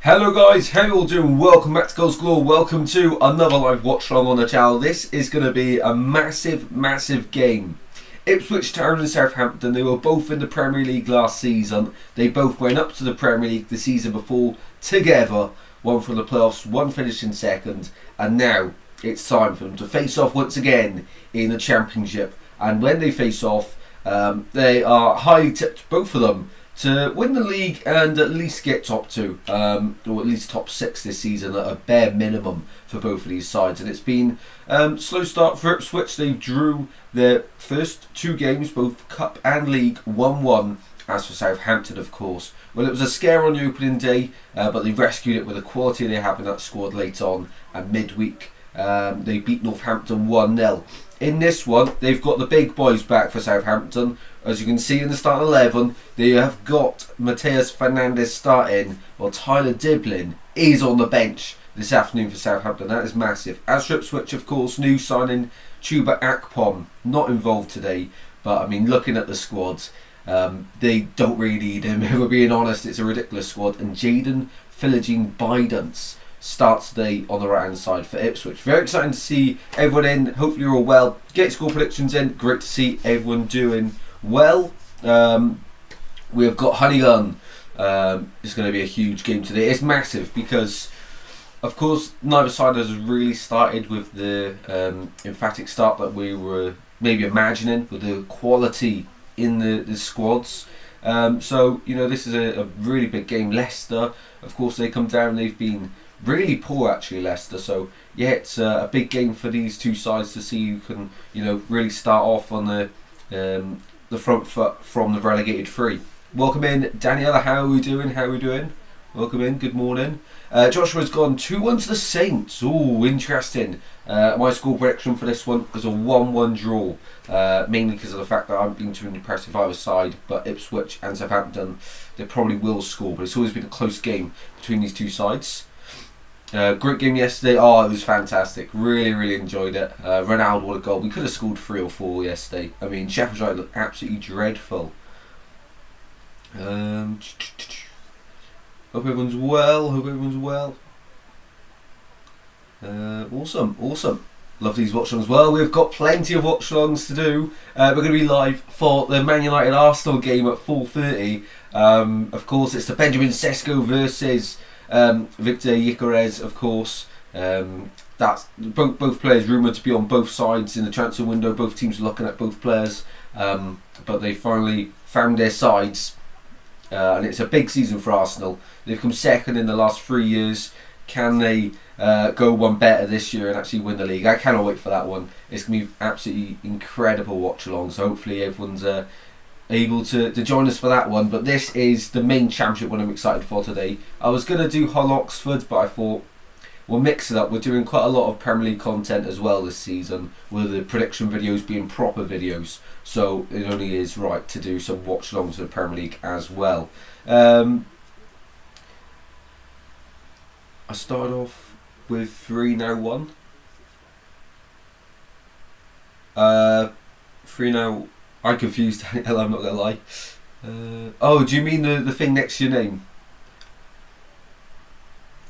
Hello guys, how you all doing? Welcome back to Goals Galore. Welcome to another live watch along on the channel. This is going to be a massive game. Ipswich Town and Southampton, they were both in the Premier League last season. They both went up to the Premier League the season before together. One from the playoffs, one finished in second, and now it's time for them to face off once again in the Championship. And when they face off, they are highly tipped, both of them, to win the league and at least get top two, or at least top six this season at a bare minimum for both of these sides. And it's been slow start for Ipswich. They drew their first two games, both Cup and League, 1-1. As for Southampton, of course, well, it was a scare on the opening day, but they rescued it with the quality they have in that squad late on, and midweek they beat Northampton 1-0. In this one, they've got the big boys back for Southampton. As you can see in the starting 11, they have got Mateus Fernandes starting, while Tyler Diblin is on the bench this afternoon for Southampton. That is massive. As for Ipswich, of course, new signing Chuba Akpom, not involved today, but I mean, looking at the squads, they don't really need him. If we're being honest, it's a ridiculous squad. And Jaden Philogene-Bidance starts today on the right hand side for Ipswich. Very exciting to see everyone in. Hopefully you're all well. Get score predictions in. Great to see everyone doing well. We've got Honeygun. It's going to be a huge game today. It's massive because, of course, neither side has really started with the emphatic start that we were maybe imagining with the quality in the squads. So, you know, this is a really big game. Leicester, of course, they come down. They've been really poor, actually, Leicester. So, yeah, it's a big game for these two sides to see who can, you know, really start off on the front foot from the relegated three. Welcome in, Daniela. How are we doing? Welcome in. Good morning. Joshua's gone 2-1 to the Saints. Ooh, interesting. My score prediction for this one is a 1-1 draw, mainly because of the fact that I haven't been too impressed with either side, but Ipswich and Southampton, they probably will score, but it's always been a close game between these two sides. Great game yesterday. Oh, it was fantastic. Really enjoyed it. Ronaldo, what a goal. We could have scored 3 or 4 yesterday. I mean, Sheffield United looked absolutely dreadful. Hope everyone's well. Awesome. Love these watch-alongs as well. We've got plenty of watch-alongs to do. We're going to be live for the Man United Arsenal game at 4:30. Of course, it's the Benjamin Sesko versus Victor Gyökeres, of course. That's both players rumoured to be on both sides in the transfer window. Both teams are looking at both players, but they finally found their sides, and it's a big season for Arsenal. They've come second in the last 3 years. Can they go one better this year and actually win the league? I cannot wait for that one. It's going to be absolutely incredible watch along. So hopefully everyone's able to join us for that one. But this is the main championship one I'm excited for today. I was going to do Hull Oxford, but I thought we'll mix it up. We're doing quite a lot of Premier League content as well this season, with the prediction videos being proper videos. So it only is right to do some watch alongs to the Premier League as well. I started off with 3, now 1. 3 now. I'm confused, Daniel, I'm not going to lie. Oh, do you mean the thing next to your name?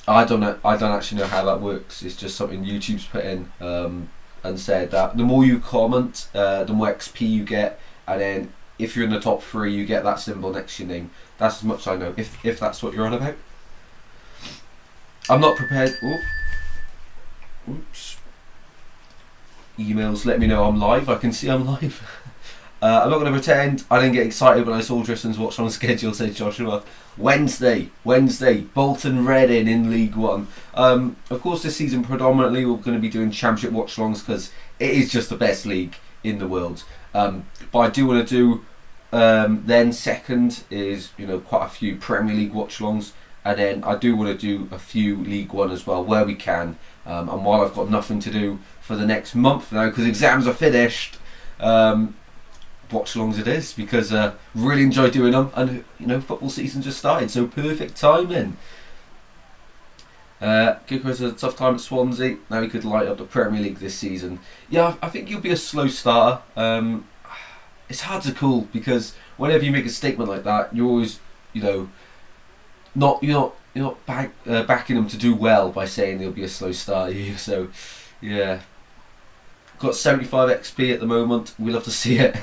I don't know. I don't actually know how that works. It's just something YouTube's put in and said that the more you comment, the more XP you get, and then if you're in the top 3, you get that symbol next to your name. That's as much as I know. If that's what you're on about. I'm not prepared. Oops. Emails let me know I'm live. I can see I'm live. I'm not going to pretend I didn't get excited when I saw Tristan's watch on schedule, said Joshua. Wednesday, Bolton Reading in League One. Of course, this season predominantly we're going to be doing Championship watch-alongs because it is just the best league in the world. But I do want to do then second is, you know, quite a few Premier League watch-alongs, and then I do want to do a few League One as well where we can. And while I've got nothing to do for the next month now because exams are finished, watch-alongs it is, because really enjoy doing them, and you know, football season just started, so perfect timing. Gyökeres had a tough time at Swansea. Now he could light up the Premier League this season. Yeah, I think he'll be a slow starter. It's hard to call because whenever you make a statement like that, you're always, you know, you're not backing them to do well by saying they'll be a slow start here. So, yeah. Got 75 XP at the moment. We'll have to see it.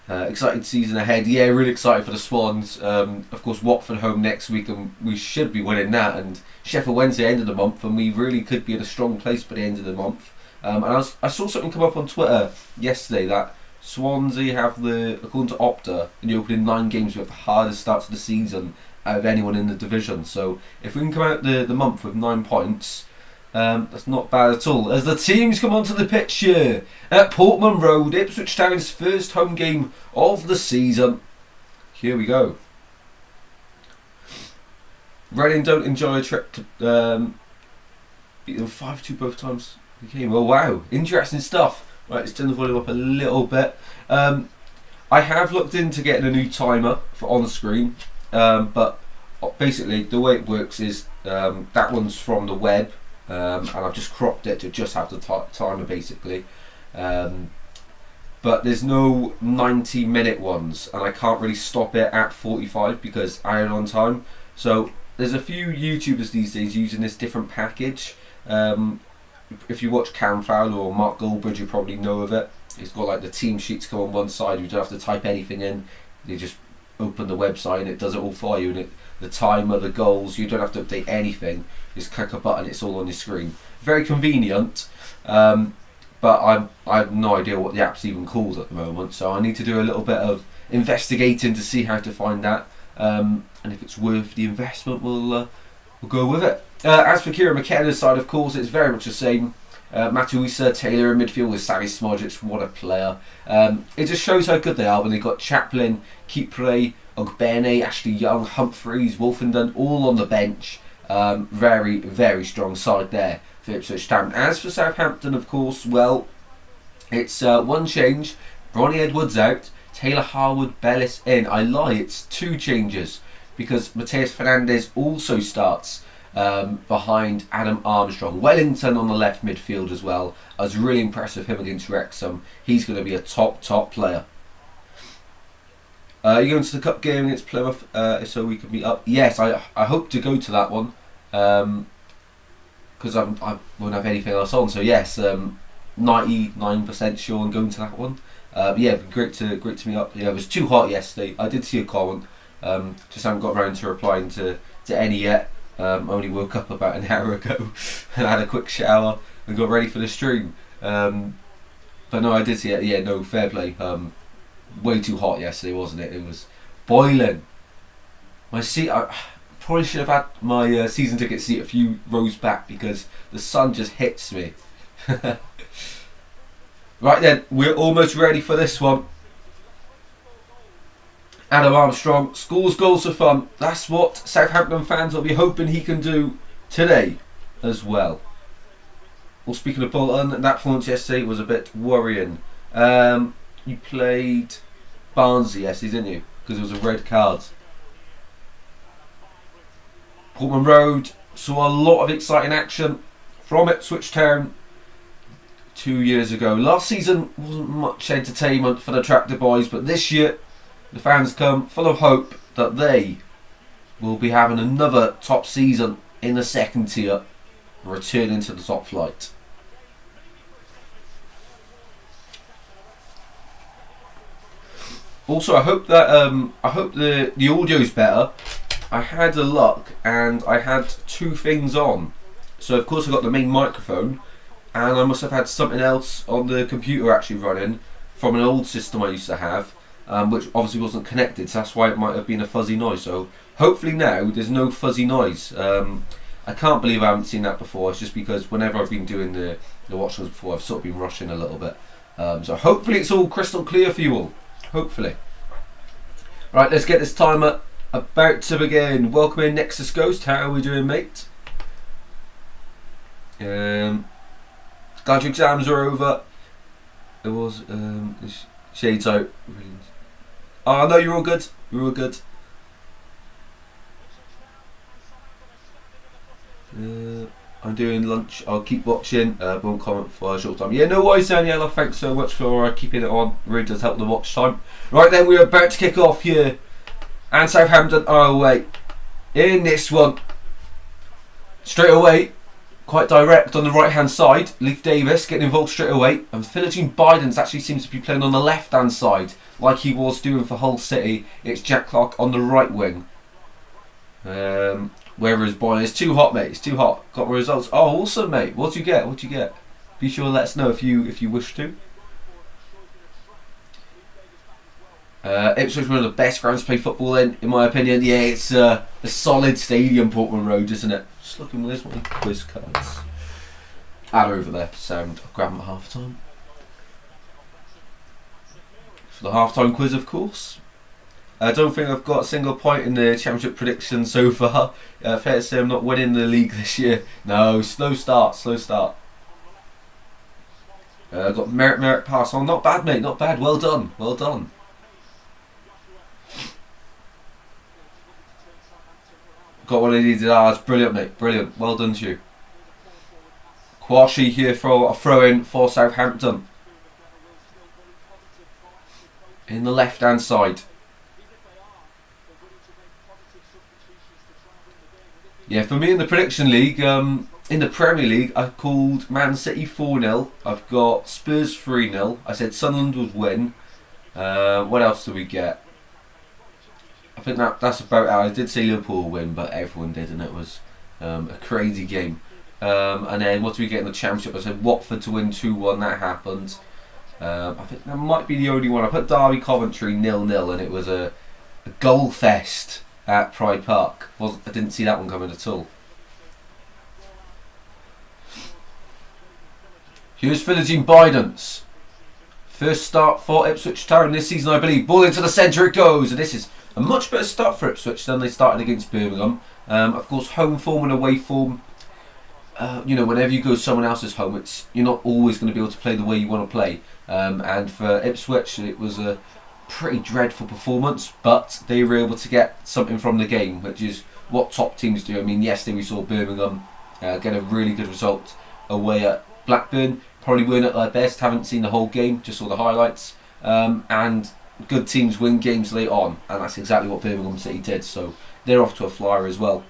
Exciting season ahead. Yeah, really excited for the Swans. Of course, Watford home next week, and we should be winning that. And Sheffield Wednesday end of the month, and we really could be in a strong place by the end of the month. And I saw something come up on Twitter yesterday that Swansea have according to Opta, in the opening 9 games, we have the hardest start to the season out of anyone in the division. So if we can come out the month with 9 points, that's not bad at all. As the teams come onto the pitch here at Portman Road, Ipswich Town's first home game of the season. Here we go. Reading don't enjoy a trip to beat them 5-2 both times the game. Well, wow, interesting stuff. Right, let's turn the volume up a little bit. I have looked into getting a new timer for on the screen, but basically the way it works is that one's from the web. And I've just cropped it to just have the timer basically, but there's no 90-minute ones, and I can't really stop it at 45 because I had it on time. So there's a few YouTubers these days using this different package. If you watch Cam Fowler or Mark Goldbridge, you probably know of it. It's got like the team sheets come on one side, you don't have to type anything in, you just open the website and it does it all for you, and the timer, the goals, you don't have to update anything. Just click a button, it's all on your screen. Very convenient, but I have no idea what the app's even called at the moment, so I need to do a little bit of investigating to see how to find that, and if it's worth the investment, we'll go with it. As for Kieran McKenna's side, of course, it's very much the same. Matuisa, Taylor in midfield with Sally Smodjic, what a player. It just shows how good they are when they've got Chaplin, Kipre, Ogbene, Ashley Young, Humphreys, Wolfenden all on the bench. Very, very strong side there for Ipswich Town. As for Southampton, of course, well, it's one change. Ronnie Edwards out, Taylor Harwood Bellis in. I lie, it's 2 changes because Mateus Fernandes also starts behind Adam Armstrong. Wellington on the left midfield as well. I was really impressed with him against Wrexham. He's going to be a top player. You're going to the cup game against Plymouth, so we can meet up. Yes, I hope to go to that one, because I won't have anything else on. So yes, 99% sure I'm going to that one. Yeah, great to meet up. Yeah, it was too hot yesterday. I did see a comment, just haven't got around to replying to any yet. Only woke up about an hour ago and had a quick shower and got ready for the stream. But no, I did see it. Yeah, no, fair play. Way too hot yesterday, wasn't it? It was boiling. My seat, I probably should have had my season ticket seat a few rows back because the sun just hits me. Right then, we're almost ready for this one. Adam Armstrong scores goals for fun. That's what Southampton fans will be hoping he can do today as well. Well, speaking of Bolton, that performance yesterday was a bit worrying. You played Barnsley yesterday, didn't you? Because it was a red card. Portman Road saw a lot of exciting action from Ipswich Town 2 years ago. Last season wasn't much entertainment for the Tractor Boys, but this year the fans come full of hope that they will be having another top season in the second tier, returning to the top flight. Also, I hope that the audio's better. I had a look and I had 2 things on. So of course I got the main microphone, and I must have had something else on the computer actually running from an old system I used to have, which obviously wasn't connected. So that's why it might have been a fuzzy noise. So hopefully now there's no fuzzy noise. I can't believe I haven't seen that before. It's just because whenever I've been doing the Watchalongs before, I've sort of been rushing a little bit. So hopefully it's all crystal clear for you all. Hopefully. Right, let's get this timer about to begin. Welcome in Nexus Ghost. How are we doing, mate? Glad your exams are over. It was shades out. Oh no, you're all good. You're all good. I'm doing lunch. I'll keep watching. Won't comment for a short time. Yeah, no worries, Daniela. Thanks so much for keeping it on. Really does help the watch time. Right then, we're about to kick off here And Southampton are away in this one. Straight away, quite direct on the right hand side. Leif Davis getting involved straight away. And Philogene Bidens actually seems to be playing on the left hand side, like he was doing for Hull City. It's Jack Clark on the right wing. Wherever his boy is. Too hot, mate. It's too hot. Got my results. Oh, awesome, mate. What'd you get? What'd you get? Be sure to let us know if you wish to. Ipswich, one of the best grounds to play football in my opinion. Yeah, it's a solid stadium, Portman Road, isn't it? Just looking, where's my quiz cards? Add over there, sound. I'll grab them at half time. For the half time quiz, of course. I don't think I've got a single point in the championship prediction so far. Fair to say I'm not winning the league this year. No, slow start. Got merit pass on. Not bad, mate, not bad. Well done. Got what I needed. It's brilliant, mate. Brilliant. Well done to you. Kwashi here for a throw in for Southampton. In the left hand side. Yeah, for me in the prediction league, in the Premier League, I called Man City 4-0. I've got Spurs 3-0. I said Sunderland would win. What else do we get? I think that's about it. I did say Liverpool would win, but everyone did, and it was a crazy game. And then what do we get in the Championship? I said Watford to win 2-1. That happened. I think that might be the only one. I put Derby Coventry 0-0, and it was a goal fest at Pride Park. I didn't see that one coming at all. Here's Philogene Bidens. First start for Ipswich Town this season, I believe. Ball into the centre it goes, and this is a much better start for Ipswich than they started against Birmingham. Of course, home form and away form. Whenever you go to someone else's home, you're not always going to be able to play the way you want to play. And for Ipswich, it was a pretty dreadful performance, but they were able to get something from the game, which is what top teams do. I mean, yesterday we saw Birmingham get a really good result away at Blackburn. Probably weren't at their best, haven't seen the whole game, just saw the highlights. And good teams win games late on, and that's exactly what Birmingham City did, so they're off to a flyer as well.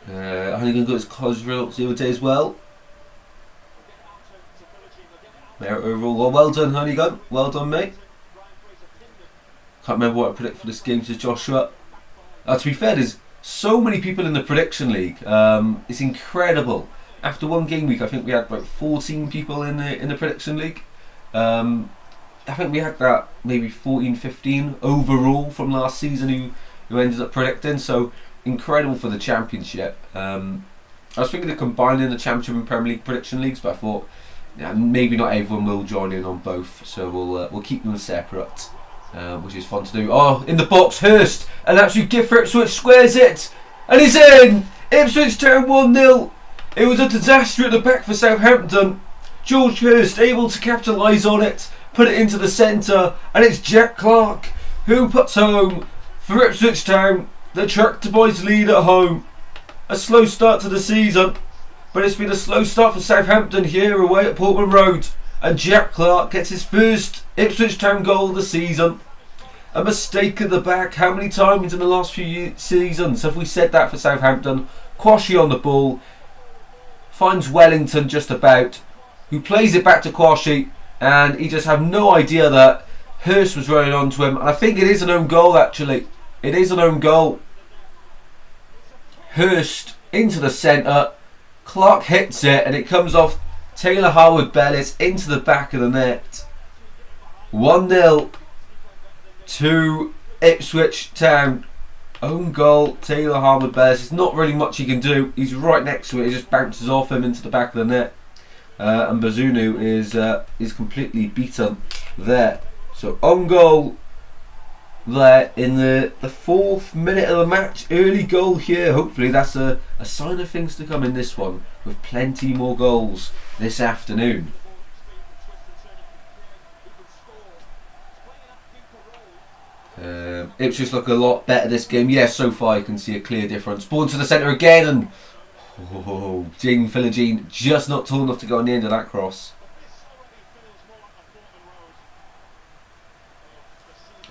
Hunnigan got his college results the other day as well. Merit overall. Well done, Hunnigan. Well done, mate. Can't remember what I predict for this game, says Joshua. To be fair, there's so many people in the prediction league. It's incredible. After one game week, I think we had about 14 people in the prediction league. I think we had that maybe 14, 15 overall from last season who ended up predicting. So incredible for the championship. I was thinking of combining the championship and Premier League prediction leagues, but I thought maybe not everyone will join in on both. So we'll keep them separate, which is fun to do. Oh, in the box, Hurst, an absolute gift for Ipswich, squares it, and he's in. Ipswich Town 1-0. It was a disaster at the back for Southampton. George Hurst able to capitalise on it, put it into the centre, and it's Jack Clark who puts home for Ipswich Town. The Tractor Boys lead at home. A slow start to the season, but it's been a slow start for Southampton here away at Portman Road, and Jack Clark gets his first Ipswich Town goal of the season. A mistake at the back. How many times in the last few seasons have we said that for Southampton? Kwashi on the ball, finds Wellington just about, who plays it back to Kwashi, and he just had no idea that Hurst was running onto him. And I think it is an own goal, actually. It is an own goal. Hurst into the centre, Clark hits it, and it comes off Taylor Harwood-Bellis into the back of the net. 1-0 to Ipswich Town. Own goal, Taylor Harwood-Bellis. It's not really much he can do. He's right next to it. It just bounces off him into the back of the net. And Bazunu is completely beaten there. So own goal there in the 4th minute of the match. Early goal here. Hopefully that's a sign of things to come in this one, with plenty more goals this afternoon. Ipswich look a lot better this game. Yes, so far you can see a clear difference. Ball to the centre again, and Jane Philogene just not tall enough to go on the end of that cross.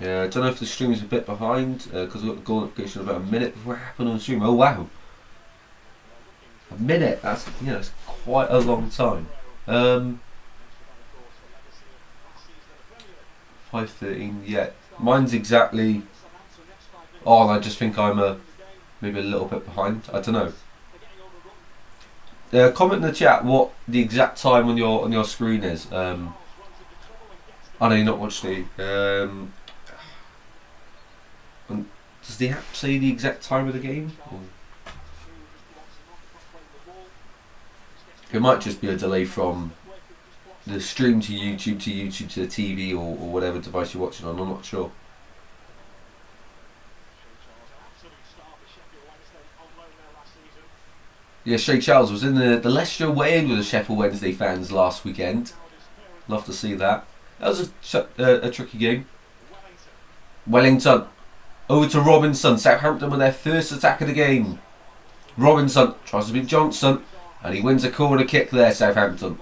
I don't know if the stream is a bit behind because we got the goal notification about a minute before it happened on the stream. Oh wow, a minute. That's it's quite a long time. 5:13. Yeah, mine's exactly. Oh, and I just think I'm maybe a little bit behind. I don't know. Comment in the chat what the exact time on your screen is. I know you're not watching the. Does the app say the exact time of the game? Or? It might just be a delay from the stream to YouTube to the TV or whatever device you're watching on. I'm not sure. Yeah, Shay Charles was in the Leicester away with the Sheffield Wednesday fans last weekend. Love to see that. That was a tricky game. Wellington. Over to Robinson. Southampton with their first attack of the game. Robinson tries to beat Johnson. And he wins a corner kick there, Southampton.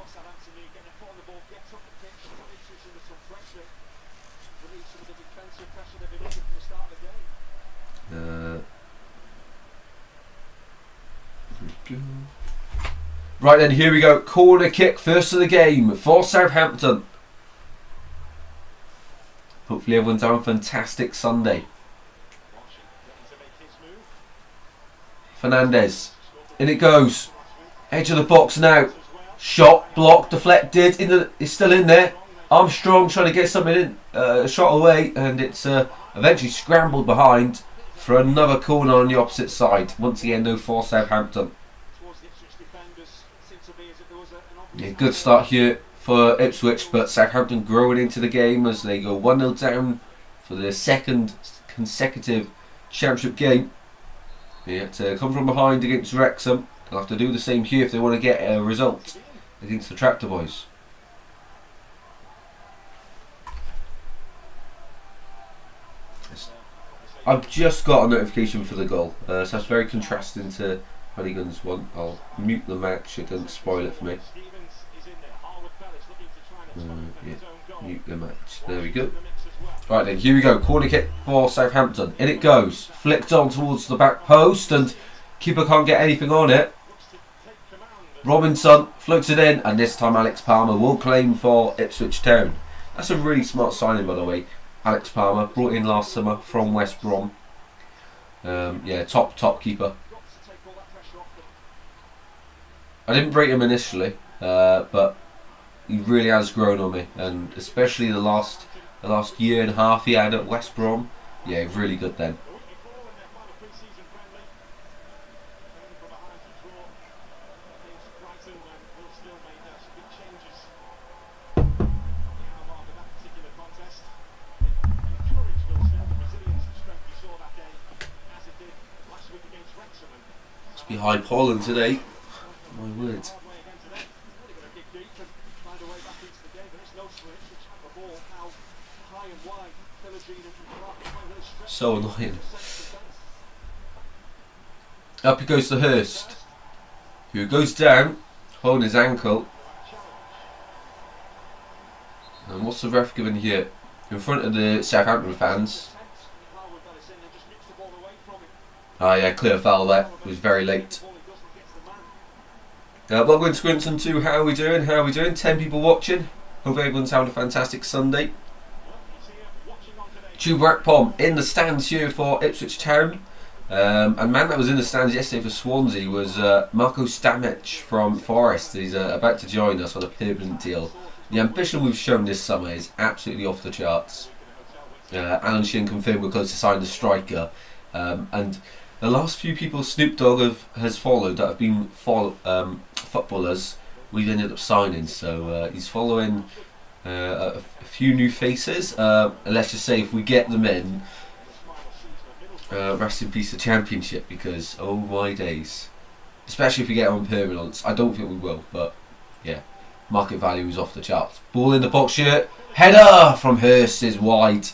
Right then, here we go. Corner kick, first of the game for Southampton. Hopefully everyone's having a fantastic Sunday. Fernandez. In it goes. Edge of the box now. Shot, blocked, deflected. It's still in there. Armstrong trying to get something in. Shot away. And it's eventually scrambled behind for another corner on the opposite side. Once again, no for Southampton. Yeah, good start here for Ipswich, but Southampton growing into the game as they go 1-0 down for their second consecutive championship game. They have to come from behind against Wrexham. They'll have to do the same here if they want to get a result against the Tractor Boys. I've just got a notification for the goal, so that's very contrasting to Honeygun's one. I'll mute the match, it doesn't spoil it for me. Yeah, mute the match. There we go. Right then, here we go. Corner kick for Southampton. In it goes. Flicked on towards the back post and keeper can't get anything on it. Robinson floats it in and this time Alex Palmer will claim for Ipswich Town. That's a really smart signing, by the way. Alex Palmer, brought in last summer from West Brom. Yeah, top keeper. I didn't rate him initially, but he really has grown on me, and especially the last year and a half he had at West Brom. Yeah, really good then. Must be high pollen today. My word. So annoying. Up he goes to Hurst, who goes down, holding his ankle. And what's the ref giving here? In front of the Southampton fans. Ah yeah, clear foul there. It was very late. Welcome to Grimson 2. How are we doing? 10 people watching. Hope everyone's having a fantastic Sunday. Tubrak in the stands here for Ipswich Town. And man that was in the stands yesterday for Swansea was Marco Stamic from Forest. He's about to join us on a permanent deal. The ambition we've shown this summer is absolutely off the charts. Alan Shin confirmed we're close to sign the striker. And the last few people Snoop Dogg has followed that have been footballers, we've ended up signing. So he's following a few new faces. And let's just say if we get them in, rest in peace the Championship, because oh my days. Especially if we get on permanence. I don't think we will, but yeah. Market value is off the charts. Ball in the box here. Header from Hurst is wide.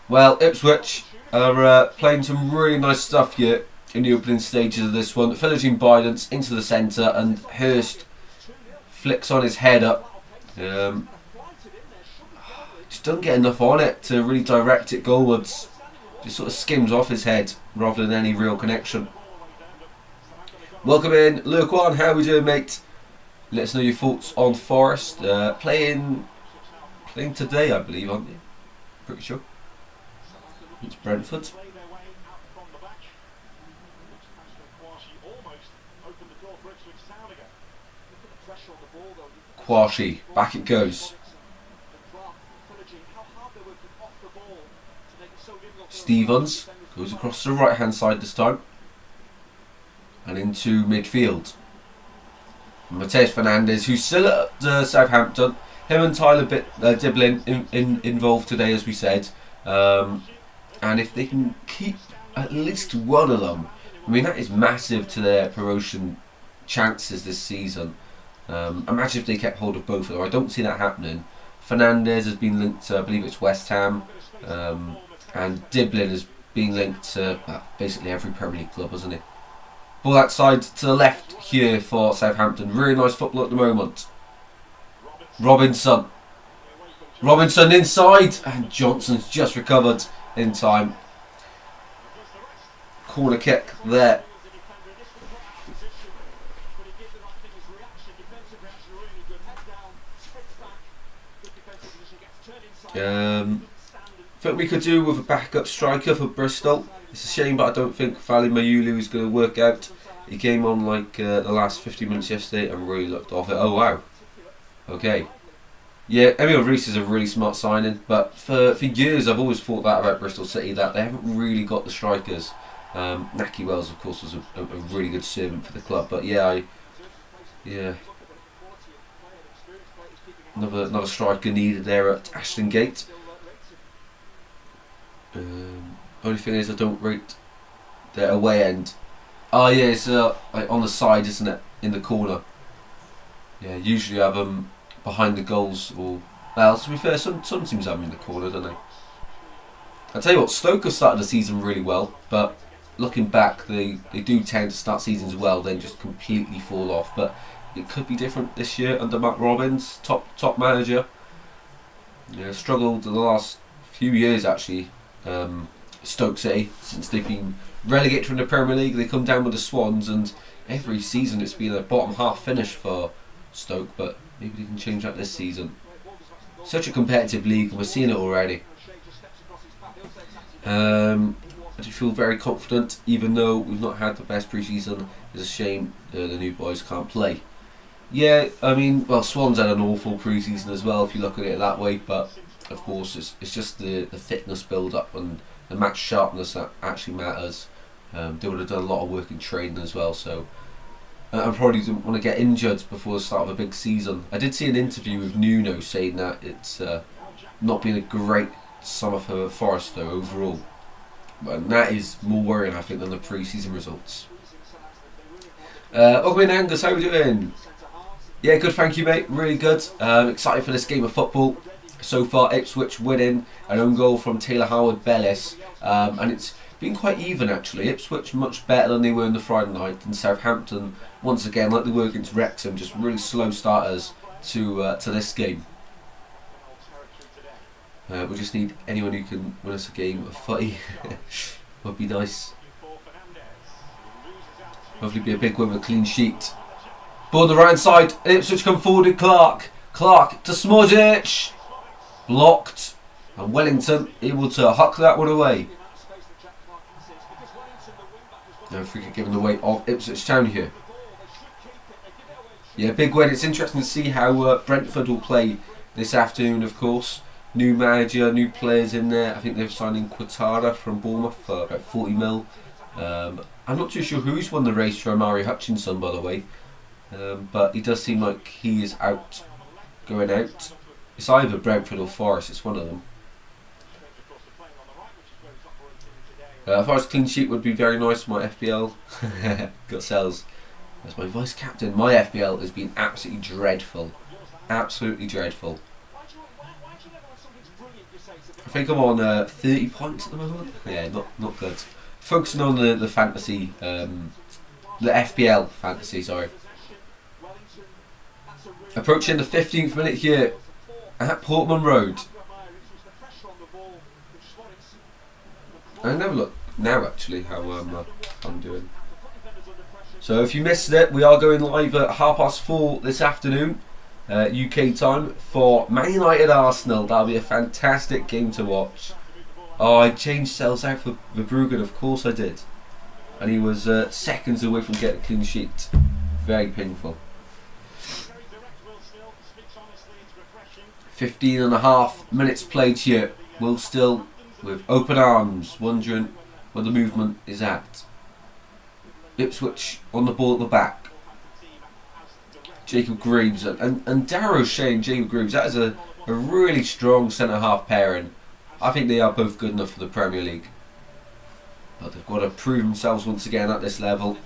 Well, Ipswich are playing some really nice stuff here in the opening stages of this one. Philogene Bidance into the centre and Hurst flicks on his head up. It's just doesn't get enough on it to really direct it goalwards. Just sort of skims off his head rather than any real connection. Welcome in, Luke One. How are we doing, mate? Let us know your thoughts on Forest. Playing today, I believe, aren't you? Pretty sure. It's Brentford. Quashi, back it goes. Stevens goes across to the right hand side this time and into midfield. Mateus Fernandes, who's still at Southampton. Him and Tyler Diblin involved today, as we said. And if they can keep at least one of them, I mean, that is massive to their promotion chances this season. Imagine if they kept hold of both of them. I don't see that happening. Fernandes has been linked to, I believe it's West Ham. And Diblin has been linked to basically every Premier League club, hasn't he? Ball outside to the left here for Southampton. Really nice football at the moment. Robinson inside, and Johnson's just recovered in time. Corner kick there. I think we could do with a backup striker for Bristol. It's a shame, but I don't think Fally Mayulu is going to work out. He came on like the last 50 minutes yesterday and really looked off it. Oh wow. Okay. Yeah, Emil Reese is a really smart signing, but for years I've always thought that about Bristol City, that they haven't really got the strikers. Naki Wells, of course, was a really good servant for the club, but yeah, another striker needed there at Ashton Gate. Only thing is, I don't rate their away end. Oh yeah, it's like on the side, isn't it? In the corner. Yeah, usually I have them behind the goals, or well, to be fair, some teams have them in the corner, don't they? I tell you what, Stoke have started the season really well, but looking back, they do tend to start seasons well, then just completely fall off. But it could be different this year under Matt Robbins, top manager. Yeah, struggled in the last few years actually. Stoke City, since they've been relegated from the Premier League, they come down with the Swans, and every season it's been a bottom half finish for Stoke, but maybe they can change that this season. Such a competitive league, and we're seeing it already. I do feel very confident, even though we've not had the best pre-season. It's a shame the new boys can't play. Yeah, I mean, well, Swans had an awful pre-season as well, if you look at it that way, but of course it's just the fitness build-up and the match sharpness that actually matters. They would have done a lot of work in training as well, so I probably didn't want to get injured before the start of a big season. I did see an interview with Nuno saying that it's not been a great summer for Forest though overall, but that is more worrying I think than the pre-season results. Welcome in, Angus, how are we doing? Yeah, good, thank you mate, really good. Excited for this game of football. So far, Ipswich winning, an own goal from Taylor Howard-Bellis, and it's been quite even actually. Ipswich much better than they were in the Friday night, and Southampton, once again, like they were against Wrexham, just really slow starters to this game. We just need anyone who can win us a game of footy. Would be nice. Hopefully be a big win with a clean sheet. Ball on the right side, Ipswich come forward with Clark to Smodic. Blocked, and Wellington able to huck that one away. No free kick given the weight of Ipswich Town here. Yeah, big win. It's interesting to see how Brentford will play this afternoon, of course. New manager, new players in there. I think they're signing Quatara from Bournemouth for about 40 mil. I'm not too sure who's won the race for Amari Hutchinson, by the way. But he does seem like he is going out. It's either Brentford or Forest, it's one of them. Forest clean sheet would be very nice for my FPL. Got Sells as my vice captain. My FPL has been absolutely dreadful. Absolutely dreadful. I think I'm on 30 points at the moment. Yeah, not good. Focusing on the fantasy, the FPL fantasy, sorry. Approaching the 15th minute here at Portman Road. I never look now actually how I'm doing. So if you missed it, we are going live at 4:30 this afternoon, UK time, for Man United Arsenal. That'll be a fantastic game to watch. Oh, I changed Sells out for Verbruggen, of course I did. And he was seconds away from getting a clean sheet. Very painful. 15.5 minutes played here. Will still with open arms, wondering where the movement is at. Ipswich on the ball at the back. Jacob Greaves and Darrow Shea and Jacob Greaves. That is a really strong centre-half pairing. I think they are both good enough for the Premier League. But they've got to prove themselves once again at this level.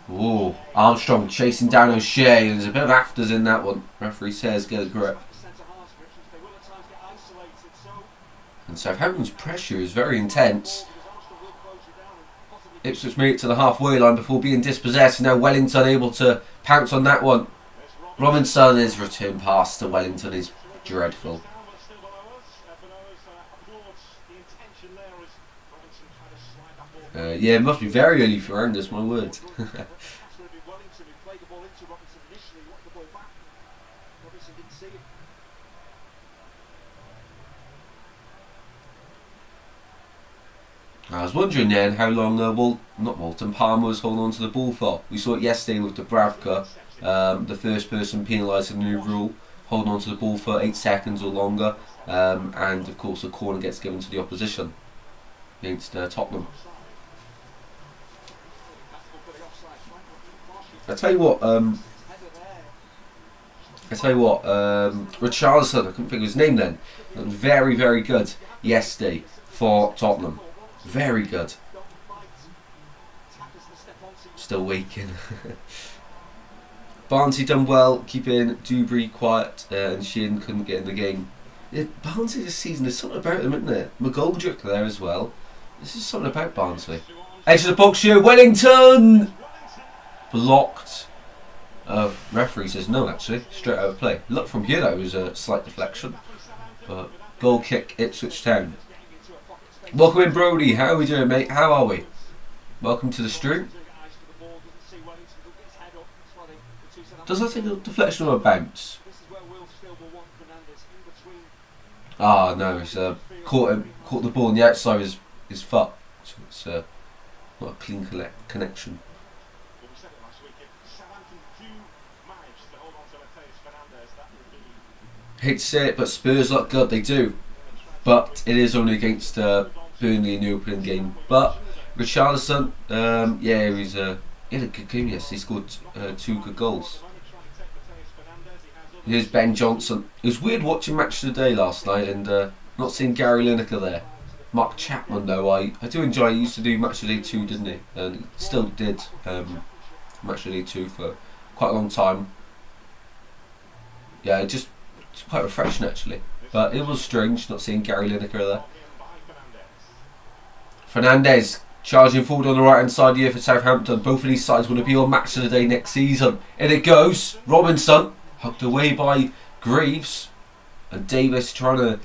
Oh, Armstrong chasing down O'Shea. There's a bit of afters in that one. Referee says get a grip. And Southampton's pressure is very intense. Ipswich made it to the halfway line before being dispossessed. Now Wellington able to pounce on that one. Robinson's return pass to Wellington is dreadful. Yeah, it must be very early for Anders, my word. I was wondering then how long Palmer was holding on to the ball for. We saw it yesterday with Dubravka, the first person penalised in the new rule, holding on to the ball for 8 seconds or longer, and of course a corner gets given to the opposition against Tottenham. I tell you what, Richarlison, I couldn't think of his name then, was very, very good yesterday for Tottenham. Very good. Still waking. Barnsley done well, keeping Dewberry quiet, and Sheehan couldn't get in the game. Yeah, Barnsley this season, there's something about them, isn't there? McGoldrick there as well. This is something about Barnsley. Edge of the box here, Wellington! Blocked. Referee says no, actually, straight out of play. Look, from here that was a slight deflection. But goal kick, Ipswich Town. Welcome in, Brody. How are we doing, mate? How are we? Welcome to the stream. Does that take a deflection or a bounce? Ah, no, he's caught the ball on the outside of his foot. So it's not a clean connection. Hate to say it, but Spurs look good, they do. But it is only against Burnley in the opening game. But Richarlison, yeah, he had a good game yesterday. He scored 2 good goals. Here's Ben Johnson. It was weird watching Match of the Day last night and not seeing Gary Lineker there. Mark Chapman, though, I do enjoy. He used to do Match of the Day 2, didn't he? And he still did Match of the Day 2 for quite a long time. Yeah, it's quite refreshing actually. But it was strange not seeing Gary Lineker there. Fernandez charging forward on the right hand side here for Southampton. Both of these sides want to be on Match of the Day next season. In it goes. Robinson hugged away by Greaves. And Davis trying to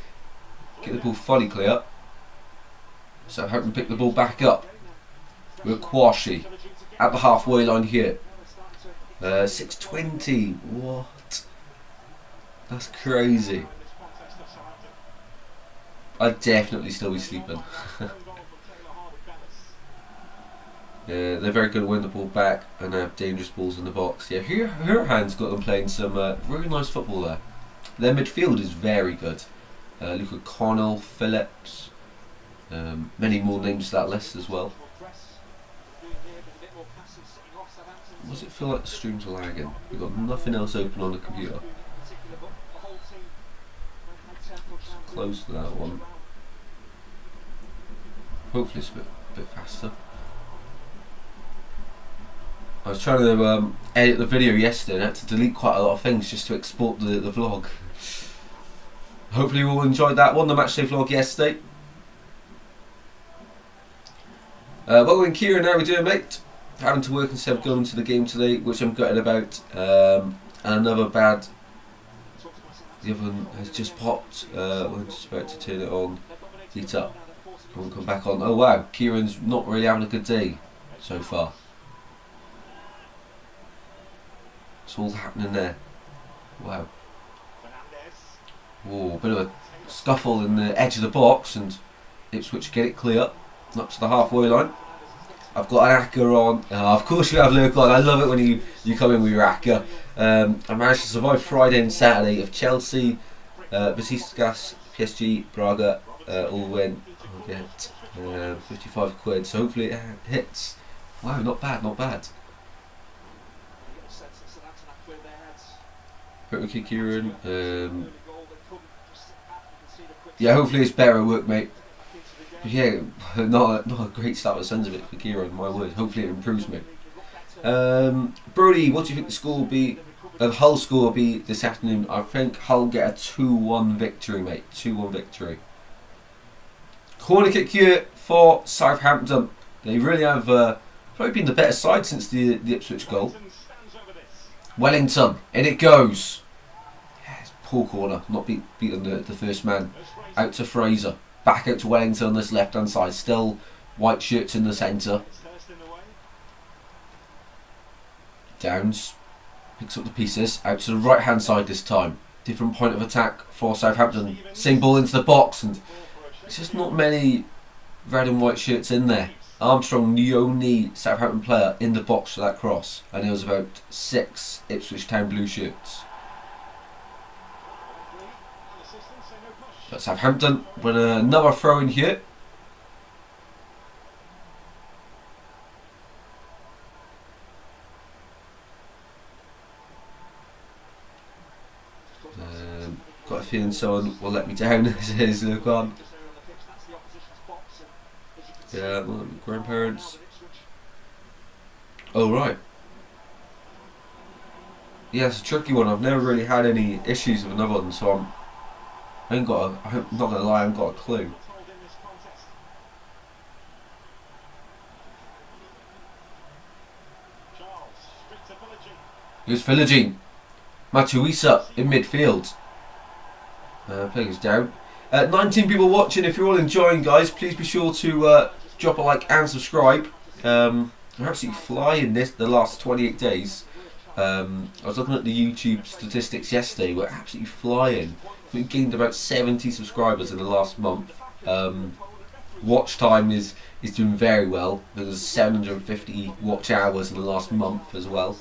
get the ball fully clear. Southampton pick the ball back up. With Kwashi at the halfway line here. 6:20. What? That's crazy. I'd definitely still be sleeping. Yeah, they're very good at winning the ball back and have dangerous balls in the box. Yeah, Hurahan's got them playing some really nice football there. Their midfield is very good. Luca Connell, Phillips, many more names to that list as well. Does it feel like the streams are lagging? We've got nothing else open on the computer. Close to that one. Hopefully it's a bit faster. I was trying to edit the video yesterday and I had to delete quite a lot of things just to export the vlog. Hopefully you all enjoyed that one, the matchday vlog yesterday. Welcome Kieran, how are we doing, mate? Having to work instead of going to the game today, which I'm gutted about. And another bad The oven has just popped. We're just about to turn it on. Heat up. Come back on. Oh wow, Kieran's not really having a good day so far. It's all happening there. Wow. Whoa, bit of a scuffle in the edge of the box, and Ipswich get it clear up to the halfway line. I've got an acca on. Of course you have, Luke on. I love it when you come in with your acca. I managed to survive Friday and Saturday of Chelsea, Besiktas, PSG, Braga, all win. I'll get 55 quid, so hopefully it hits. Wow, not bad, not bad. Put kick Kieran. Yeah, hopefully it's better work, mate. But yeah, not a great start with the sounds of it for Kieran, my word. Hopefully it improves me. Brody, what do you think the score will be? The Hull score will be this afternoon. I think Hull get a 2-1 victory, mate. 2-1 victory. Corner kick here for Southampton. They really have probably been the better side since the Ipswich goal. Wellington, in it goes. Yes, poor corner, not beating the first man. Out to Fraser, back out to Wellington on this left hand side. Still white shirts in the centre. Downs picks up the pieces, out to the right hand side this time. Different point of attack for Southampton. Same ball into the box, and it's just not many red and white shirts in there. Armstrong, the only Southampton player in the box for that cross, and there was about 6 Ipswich Town blue shirts. But Southampton with another throw in here. Got a feeling someone will let me down. Here's Luke on. Yeah, well, grandparents. Oh right. Yeah, it's a tricky one. I've never really had any issues with another one, so I'm not gonna lie, I haven't got a clue. Here's Philogene. Matuisa in midfield. Playing is down. 19 people watching. If you're all enjoying, guys, please be sure to drop a like and subscribe. I'm absolutely flying the last 28 days. I was looking at the YouTube statistics yesterday. We're absolutely flying. We've gained about 70 subscribers in the last month. Watch time is doing very well. There's 750 watch hours in the last month as well.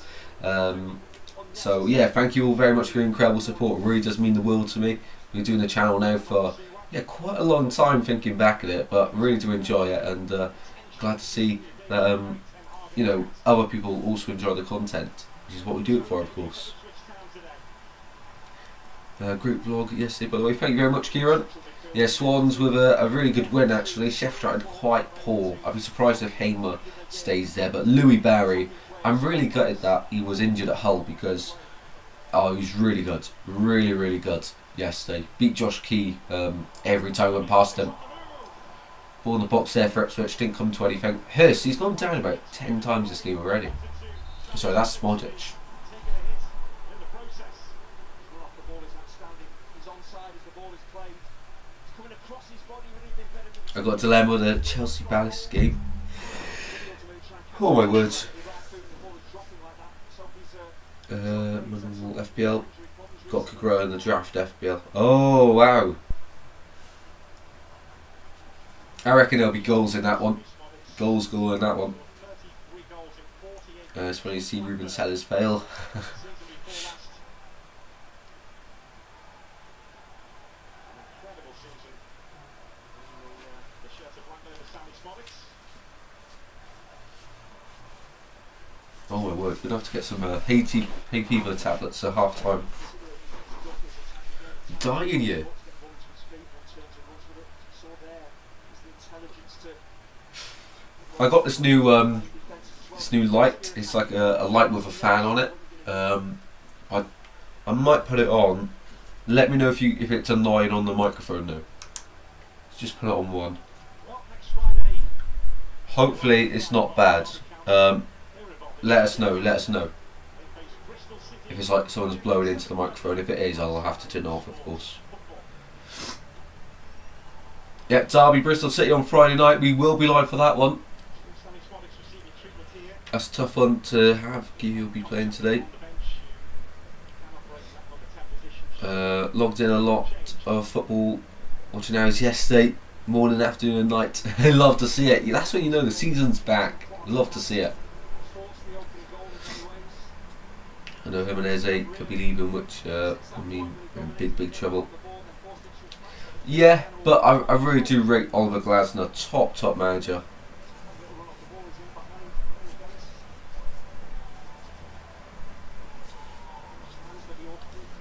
So yeah, thank you all very much for your incredible support. It really does mean the world to me. We're doing the channel now for quite a long time, thinking back at it, but really do enjoy it, and glad to see that other people also enjoy the content, which is what we do it for, of course. Group vlog yesterday, by the way. Thank you very much, Kieran. Yeah, Swans with a really good win actually. Sheffield United quite poor. I'd be surprised if Hamer stays there, but Louis Barry, I'm really gutted that he was injured at Hull, because he was really good, really good yesterday. Beat Josh Key every time I went past him. Ball in the box there for Ipswich, didn't come to anything. Hurst, he's gone down about 10 times this game already. Sorry, that's Smodic. I got a dilemma with the Chelsea Palace game. Oh my words. FPL. Got Kagro in the draft FPL. Oh wow. I reckon there'll be goals in that one. Goals in that one. It's funny to see Ruben Sellers fail. Oh my word, we're going to have to get some hay fever tablets at half time. I'm dying here. I got this new light. It's like a light with a fan on it. I might put it on. Let me know if it's annoying on the microphone though. Let's just put it on one. Hopefully it's not bad. Let us know. If it's like someone's blowing into the microphone. If it is, I'll have to turn it off, of course. Yep, Derby, Bristol City on Friday night. We will be live for that one. That's a tough one to have. You'll be playing today. Logged in a lot of football watching hours yesterday, morning, afternoon and night. I love to see it. That's when you know the season's back. Love to see it. I know Jimenez could be leaving, which I mean, we're in big trouble. Yeah, but I really do rate Oliver Glasner, top manager.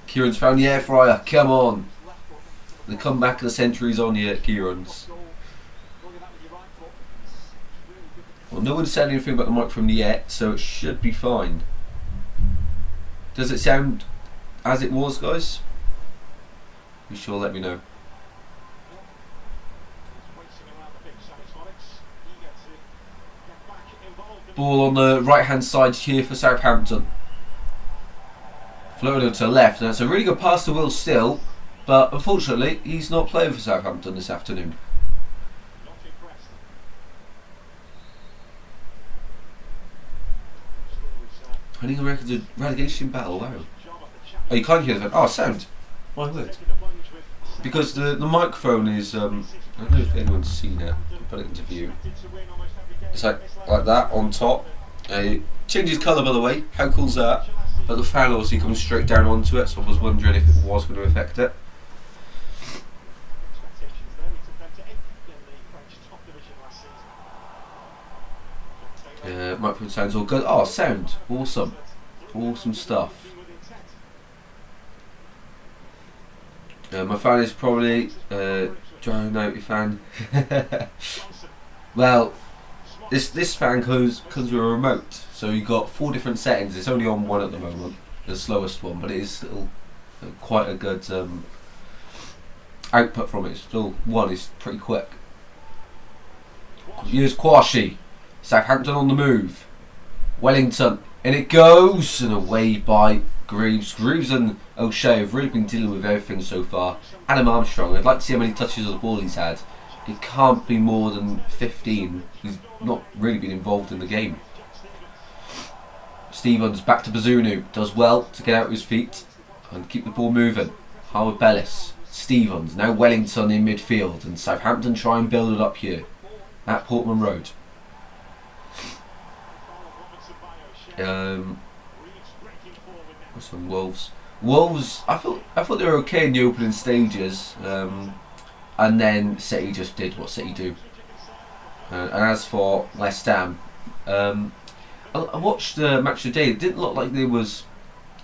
Kieran's found the air fryer. Come on, the comeback of the century's on here, Kieran's. Well, no one said anything about the microphone yet, so it should be fine. Does it sound as it was, guys? Be sure let me know. Ball on the right hand side here for Southampton. Floated to the left, and it's a really good pass to Will Still, but unfortunately he's not playing for Southampton this afternoon. Winning a record relegation battle, wow. Oh, you can't hear the oh, sound. My word. Because the microphone is, I don't know if anyone's seen it, I'll put it into view. It's like that on top. It changes colour, by the way, how cool's that? But the fan obviously comes straight down onto it, so I was wondering if it was going to affect it. Microphone sounds all good. Oh, sound. Awesome. Awesome stuff. My fan is probably drowning out your fan. Well, this fan comes with a remote, so you've got 4 different settings. It's only on one at the moment, the slowest one, but it is still quite a good output from it. Still, one is pretty quick. Here's Kwashi. Southampton on the move. Wellington, in it goes, and away by Greaves. Greaves and O'Shea have really been dealing with everything so far. Adam Armstrong, I'd like to see how many touches of the ball he's had. It can't be more than 15. He's not really been involved in the game. Stevens back to Bazunu, does well to get out of his feet and keep the ball moving. Howard Bellis, Stevens, now Wellington in midfield, and Southampton try and build it up here at Portman Road. Some Wolves. I thought they were okay in the opening stages, and then City just did what City do. And as for West Ham, I watched the match today. It didn't look like it was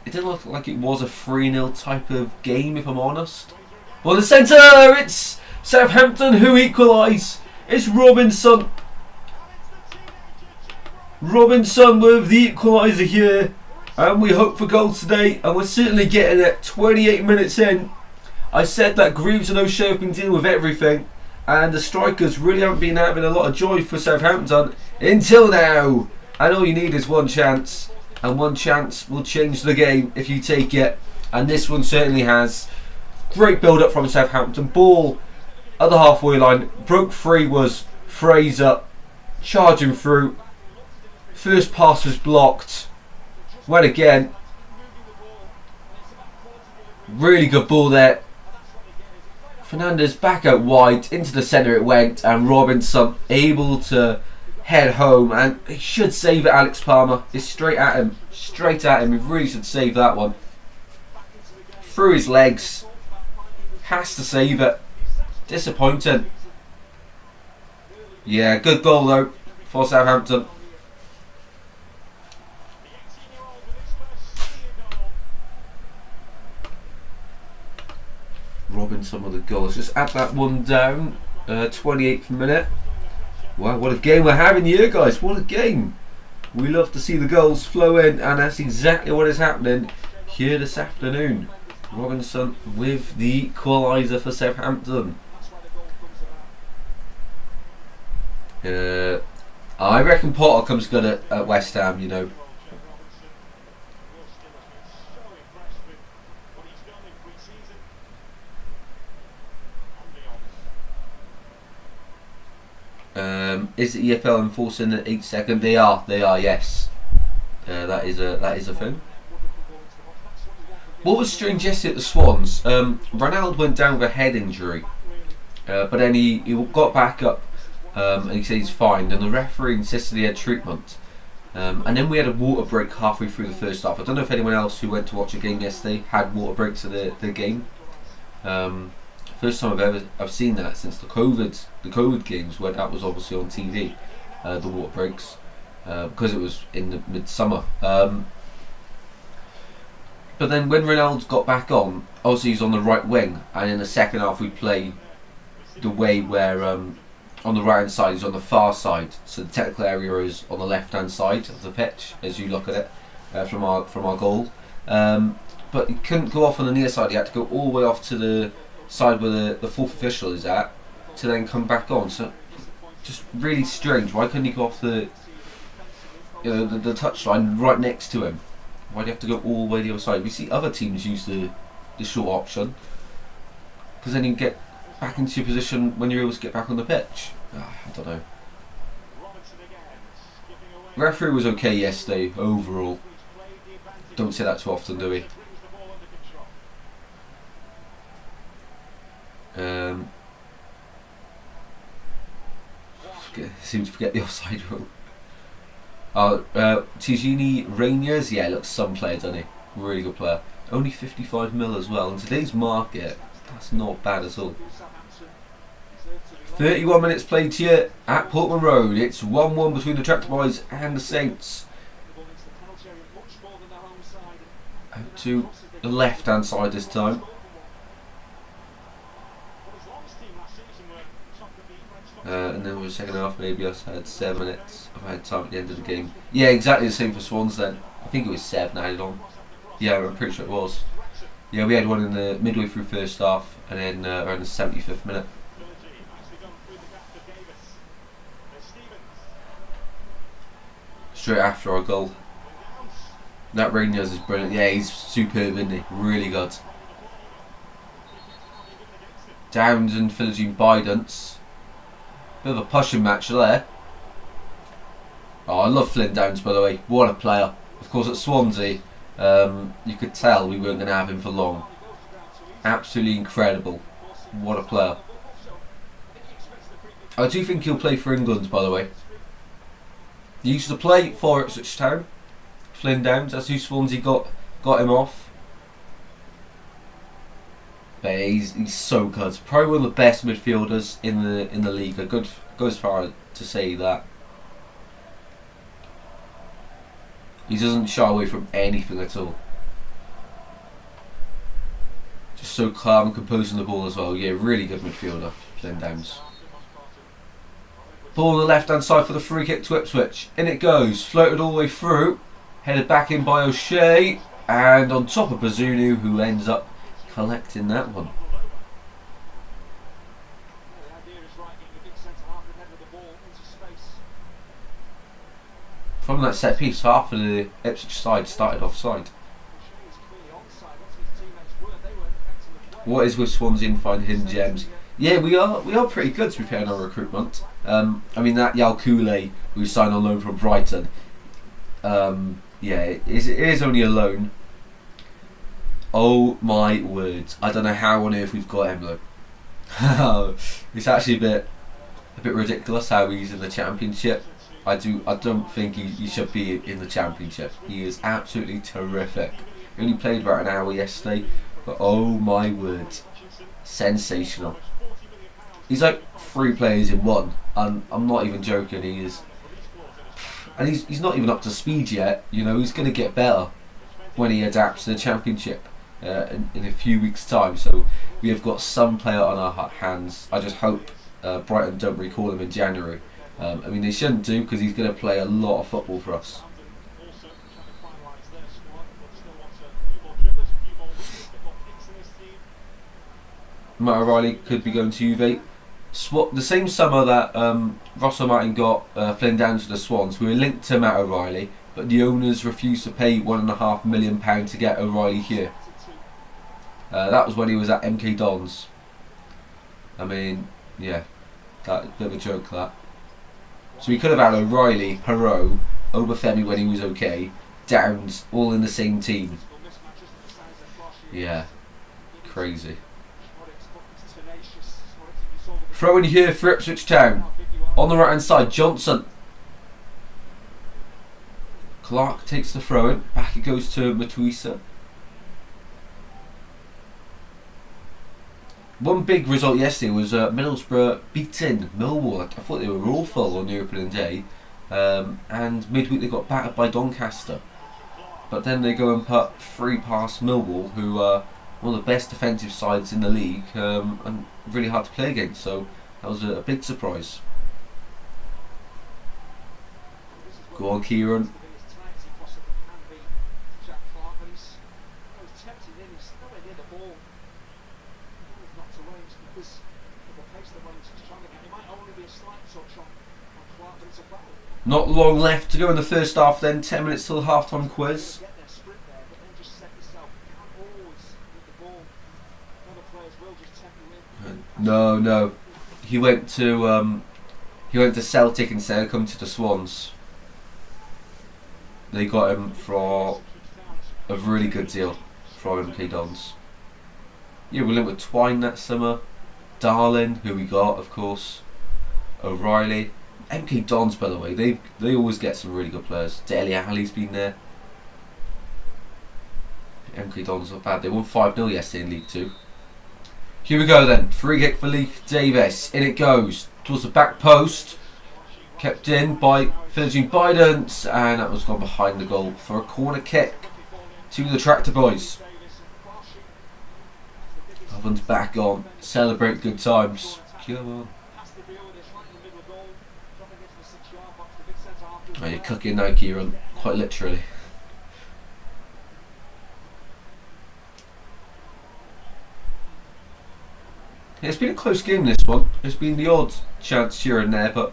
a 3-0 type of game, if I'm honest. Well, the centre, it's Southampton who equalise. It's Robinson. Robinson with the equaliser here, and we hope for goals today, and we're certainly getting it. 28 minutes in. I said that Greaves and O'Shea have been dealing with everything, and the strikers really haven't been having a lot of joy for Southampton until now. And all you need is one chance, and one chance will change the game if you take it, and this one certainly has. Great build up from Southampton. Ball at the halfway line, broke free was Fraser, charging through. First pass was blocked. Went again. Really good ball there. Fernandez back out wide. Into the centre it went. And Robinson able to head home. And he should save it, Alex Palmer. It's straight at him. Straight at him. He really should save that one. Through his legs. Has to save it. Disappointing. Yeah, good goal though for Southampton. Robinson with the goals. Just add that one down. 28th minute. Wow, what a game we're having here, guys. What a game. We love to see the goals flow in, and that's exactly what is happening here this afternoon. Robinson with the equaliser for Southampton. I reckon Potter comes good at West Ham, you know. Is the EFL enforcing the 8 second? They are. Yes. That is a thing. What was strange yesterday at the Swans? Ronaldo went down with a head injury, but then he got back up, and he said he's fine. And the referee insisted he had treatment. And then we had a water break halfway through the first half. I don't know if anyone else who went to watch a game yesterday had water breaks at the game. First time I've seen that since the COVID games, where that was obviously on TV, the water breaks, because it was in the midsummer. But then when Ronaldo got back on, obviously he's on the right wing, and in the second half we play the way where on the right hand side he's on the far side, so the technical area is on the left hand side of the pitch as you look at it from our goal. But he couldn't go off on the near side; he had to go all the way off to the side where the fourth official is at to then come back on. So just really strange. Why couldn't he go off the touchline right next to him? Why do you have to go all the way the other side? We see other teams use the short option, because then you can get back into your position when you're able to get back on the pitch. I don't know. Referee was okay yesterday overall. Don't say that too often, do we? Seem to forget the offside rule. Tijini Rangers, yeah, looks some player, doesn't he? Really good player. Only 55 mil as well. In today's market, that's not bad at all. 31 minutes played here at Portman Road. It's 1-1 between the Tractor Boys and the Saints. Out to the left hand side this time. And then with the second half, maybe I had 7 minutes. I've had time at the end of the game. Yeah, exactly the same for Swans then. I think it was 7 added on. Yeah, I'm pretty sure it was. Yeah, we had one in the midway through first half, and then around the 75th minute. Straight after our goal. That Rangers is brilliant. Yeah, he's superb, isn't he? Really good. Downs and Philogene Bidance. Bit of a pushing match there. Oh, I love Flynn Downs, by the way. What a player. Of course, at Swansea, you could tell we weren't going to have him for long. Absolutely incredible. What a player. I do think he'll play for England, by the way. He used to play for Ipswich Town. Flynn Downs, that's who Swansea got him off. But he's so good. Probably one of the best midfielders in the league. I go as far to say that. He doesn't shy away from anything at all. Just so calm and composed on the ball as well. Yeah, really good midfielder, Flynn Downs. Ball on the left hand side for the free kick to Ipswich. In it goes, floated all the way through. Headed back in by O'Shea. And on top of Bazunu, who ends up collecting that one. From that set piece, half of the Ipswich side started offside. What is with Swansea and finding hidden gems? Yeah, we are pretty good to be fair in our recruitment. I mean that Yalkule who signed on loan from Brighton. Yeah, it is only a loan. Oh my words! I don't know how on earth we've got him though. It's actually a bit ridiculous how he's in the Championship. I don't think he should be in the Championship. He is absolutely terrific. He only played about an hour yesterday, but oh my word, sensational. He's like 3 players in one, and I'm not even joking. He is, and he's not even up to speed yet. You know, he's going to get better when he adapts to the Championship in a few weeks' time. So we have got some player on our hands. I just hope Brighton don't recall him in January. I mean, they shouldn't do, because he's going to play a lot of football for us. Matt O'Reilly could be going to Juve. The same summer that Russell Martin got Flynn Downs to the Swans, we were linked to Matt O'Reilly, but the owners refused to pay £1.5 million to get O'Reilly here. That was when he was at MK Dons. I mean, yeah, that bit of a joke that. So we could have had O'Reilly, Perot, Obafemi when he was okay, Downs, all in the same team. Yeah, crazy. Throw in here for Ipswich Town. On the right hand side, Johnson. Clark takes the throw in. Back it goes to Matuisa. One big result yesterday was Middlesbrough beating Millwall. I thought they were awful on the opening day. And midweek they got battered by Doncaster. But then they go and put 3 past Millwall, who are one of the best defensive sides in the league and really hard to play against. So that was a big surprise. Go on, Kieran. Not long left to go in the first half then, 10 minutes till the half-time quiz. No. He went to Celtic instead of coming to the Swans. They got him for a really good deal from MK Dons. Yeah, we linked with Twine that summer. Darlin, who we got, of course. O'Reilly. MK Dons, by the way, they always get some really good players. Dele Alli's been there. MK Dons not bad. They won 5-0 yesterday in League 2. Here we go then. Free kick for Leif Davis. In it goes. Towards the back post. Kept in by Philip Bidens. And that was gone behind the goal for a corner kick to the Tractor Boys. Ovens back on. Celebrate good times. Come on. Oh, you're cooking now, Kieran. Quite literally. Yeah, it's been a close game, this one. There's been the odd chance here and there, but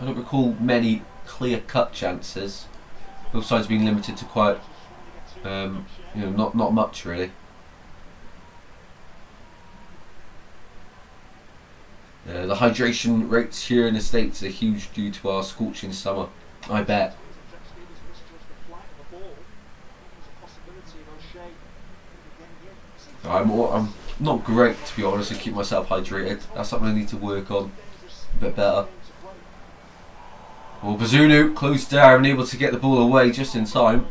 I don't recall many clear-cut chances. Both sides have been limited to quite, not much really. The hydration rates here in the States are huge due to our scorching summer, I bet. I'm not great, to be honest, to keep myself hydrated. That's something I need to work on a bit better. Well, Bazunu closed down, able to get the ball away just in time.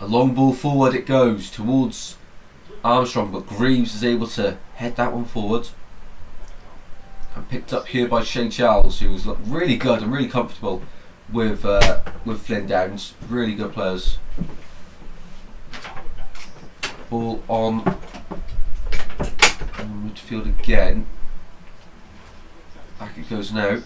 A long ball forward it goes towards Armstrong, but Greaves is able to head that one forward. And picked up here by Shay Charles, who was really good and really comfortable with Flynn Downs. Really good players. Ball on midfield again. Back it goes now.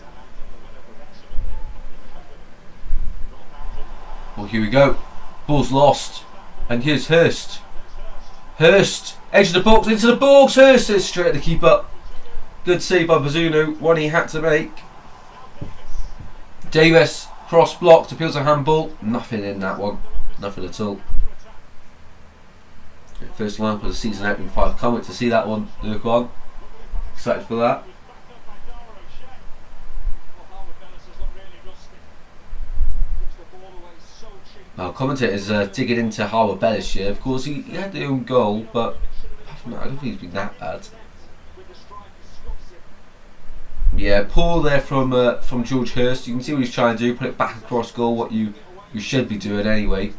Well, here we go. Ball's lost. And here's Hurst. Hurst, edge of the box, into the box. Hurst is straight at the keeper. Good save by Bazunu, one he had to make. Davis, cross blocked, appeals a handball. Nothing in that one. Nothing at all. First line for the season opening 5. Can't wait to see that one. Look on. Excited for that. Now, commentators digging into Harwood Bellis here. Of course, he had the own goal, but apart from that, I don't think he's been that bad. Yeah, poor there from George Hurst. You can see what he's trying to do. Put it back across goal. What you should be doing anyway.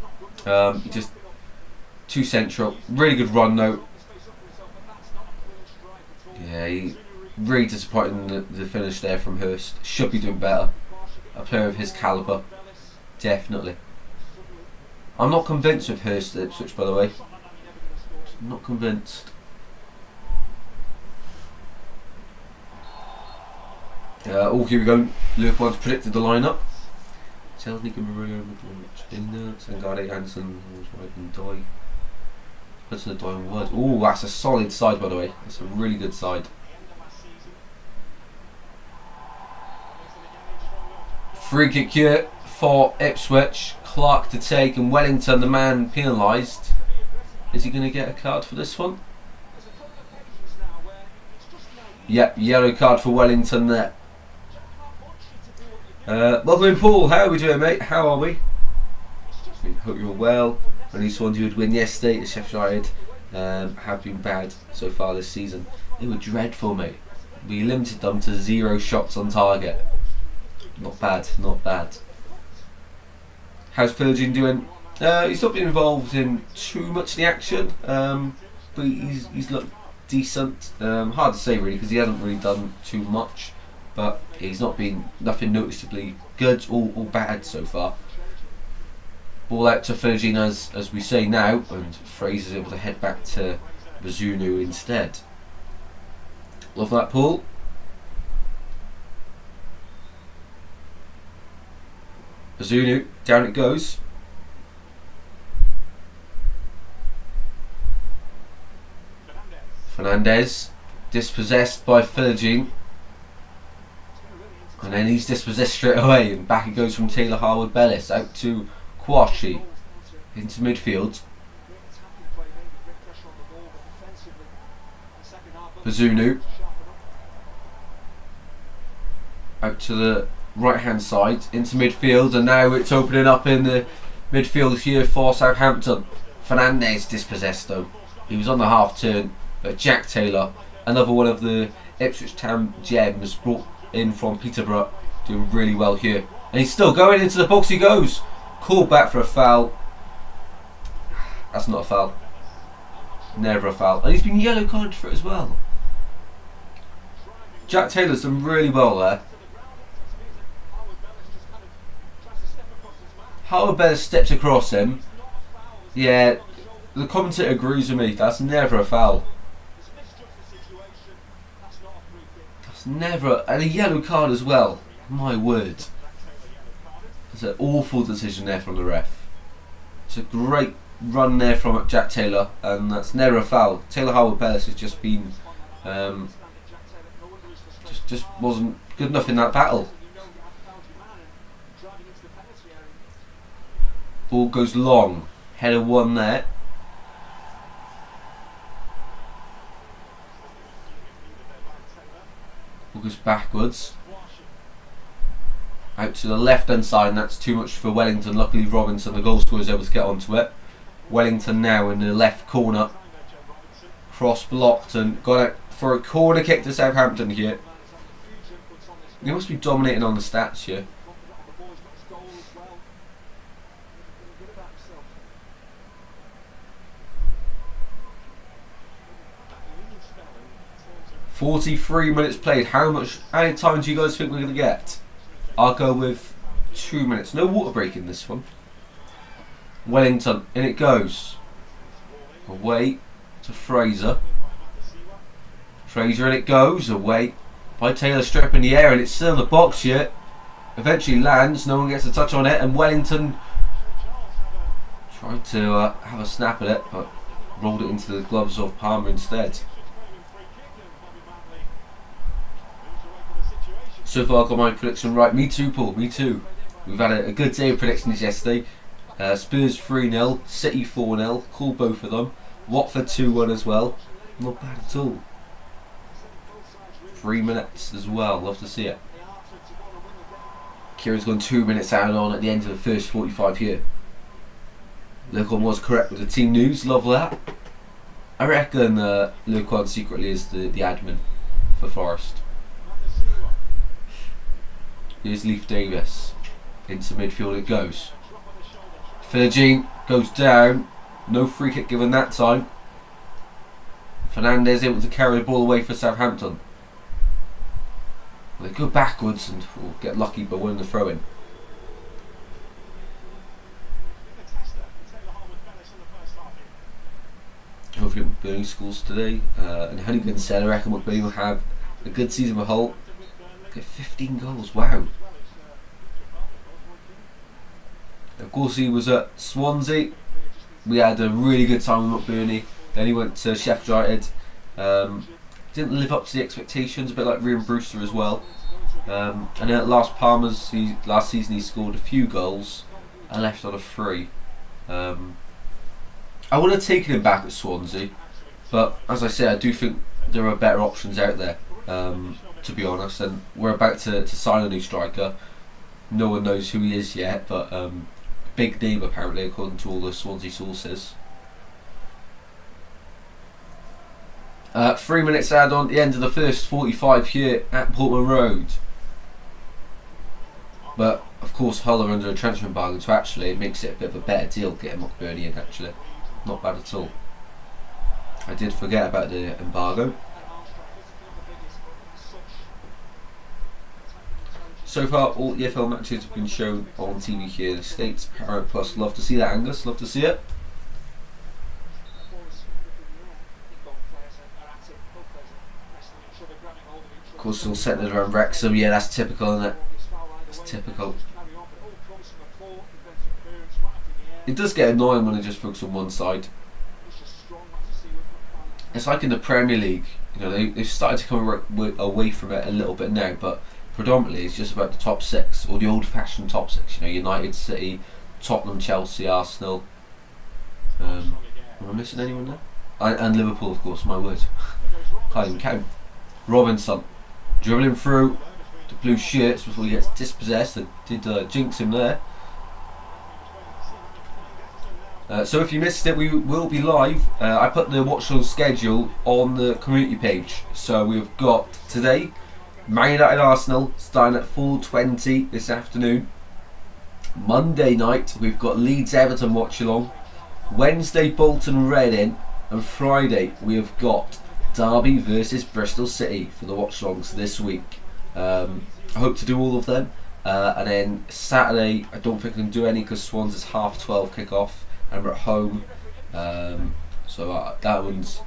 He just too central. Really good run though. Yeah, he really disappointing the finish there from Hurst. Should be doing better. A player of his calibre, definitely. I'm not convinced with Hurst at Ipswich, by the way. Not convinced. Here we go. Luke once predicted the lineup. Chelsea, Maria, Sangare, Anderson, and Doy. Puts in the Doy on word. Oh, that's a solid side, by the way. That's a really good side. Free kick here for Ipswich. Clark to take, and Wellington, the man penalised. Is he going to get a card for this one? Yep, yellow card for Wellington there. Welcome in, Paul. How are we doing, mate? How are we? Hope you're well. Only Swansea would win yesterday. The Sheffield United have been bad so far this season. They were dreadful, mate. We limited them to 0 shots on target. Not bad, not bad. How's Philogene doing? He's not been involved in too much of the action, but he's looked decent. Hard to say really because he hasn't really done too much, but he's not been nothing noticeably good or bad so far. Ball out to Philogene as we say now, and Fraser's able to head back to Bazunu instead. Love that, Paul. Bazunu, down it goes. Fernandez, dispossessed by Philogene. And then he's dispossessed straight away, and back it goes from Taylor Harwood-Bellis out to Kwashi into midfield. Bazunu out to the right hand side into midfield, and now it's opening up in the midfield here for Southampton. Fernandez dispossessed though. He was on the half turn, but Jack Taylor, another one of the Ipswich Town gems brought in from Peterborough, doing really well here. And he's still going into the box, he goes. Called back for a foul. That's not a foul. Never a foul. And he's been yellow carded for it as well. Jack Taylor's done really well there. Harwood-Bellis steps across him. Yeah, the commentator agrees with me. That's never a foul. That's never, and a yellow card as well. My word. It's an awful decision there from the ref. It's a great run there from Jack Taylor, and that's never a foul. Taylor Harwood-Bellis has just been, just wasn't good enough in that battle. Ball goes long. Header one there. Ball goes backwards. Out to the left hand side, and that's too much for Wellington. Luckily Robinson, the goal scorer, is able to get onto it. Wellington now in the left corner. Cross blocked and got it for a corner kick to Southampton here. They must be dominating on the stats here. "43 minutes played. How many time do you guys think we're going to get?" I'll go with 2 minutes. No water break in this one. Wellington, in it goes. Away to Fraser. Fraser, in it goes. Away by Taylor, strip in the air, and it's still in the box here. Eventually lands. No one gets a touch on it, and Wellington tried to have a snap at it, but rolled it into the gloves of Palmer instead. So far I got my prediction right. Me too, Paul, me too. We've had a good day of predictions yesterday. Spurs 3-0, City 4-0, called both of them. Watford 2-1 as well. Not bad at all. 3 minutes as well, love to see it. Kieran's gone 2 minutes out on at the end of the first 45 here. Lurkon was correct with the team news, love that. I reckon Lurkon secretly is the admin for Forest. Here's Leif Davis. Into midfield it goes. Philogene goes down. No free kick given that time. Fernandez able to carry the ball away for Southampton. They go backwards and will get lucky by winning the throw in. Hopefully Burnley scores today. And Honeyghan said I reckon Burnley will have a good season with Hull. Get 15 goals, wow. Of course he was at Swansea. We had a really good time with McBurney. Then he went to Sheffield United. Didn't live up to the expectations, a bit like Ryan Brewster as well. And then at last last season he scored a few goals and left on a free. I would have taken him back at Swansea, but as I said, I do think there are better options out there. To be honest, and we're about to sign a new striker. No one knows who he is yet, but big name apparently, according to all the Swansea sources. 3 minutes add on at the end of the first 45 here at Portman Road. But of course Hull are under a transfer embargo, so actually it makes it a bit of a better deal getting McBurney in actually. Not bad at all. I did forget about the embargo. So far all EFL matches have been shown on TV here in the States. Paramount Plus, love to see that, Angus, love to see it. Of course it's all centred around Wrexham, yeah that's typical, isn't it? It's typical. It does get annoying when they just focus on one side. It's like in the Premier League, you know, they've started to come away from it a little bit now, but predominantly it's just about the top six, or the old-fashioned top six, you know, United, City, Tottenham, Chelsea, Arsenal. Am I missing anyone there? And Liverpool, of course, my word. Can't even count. Robinson, dribbling through the blue shirts before he gets dispossessed. They did jinx him there. So if you missed it, we will be live. I put the Watchalong schedule on the community page. So we've got today, Man United Arsenal starting at 4:20 this afternoon. Monday night we've got Leeds Everton Watchalong. Wednesday Bolton Reading, and Friday we have got Derby versus Bristol City for the Watchalongs this week. I hope to do all of them. And then Saturday I don't think I can do any because Swans is 12:30 kick-off. And we're at home, so that one's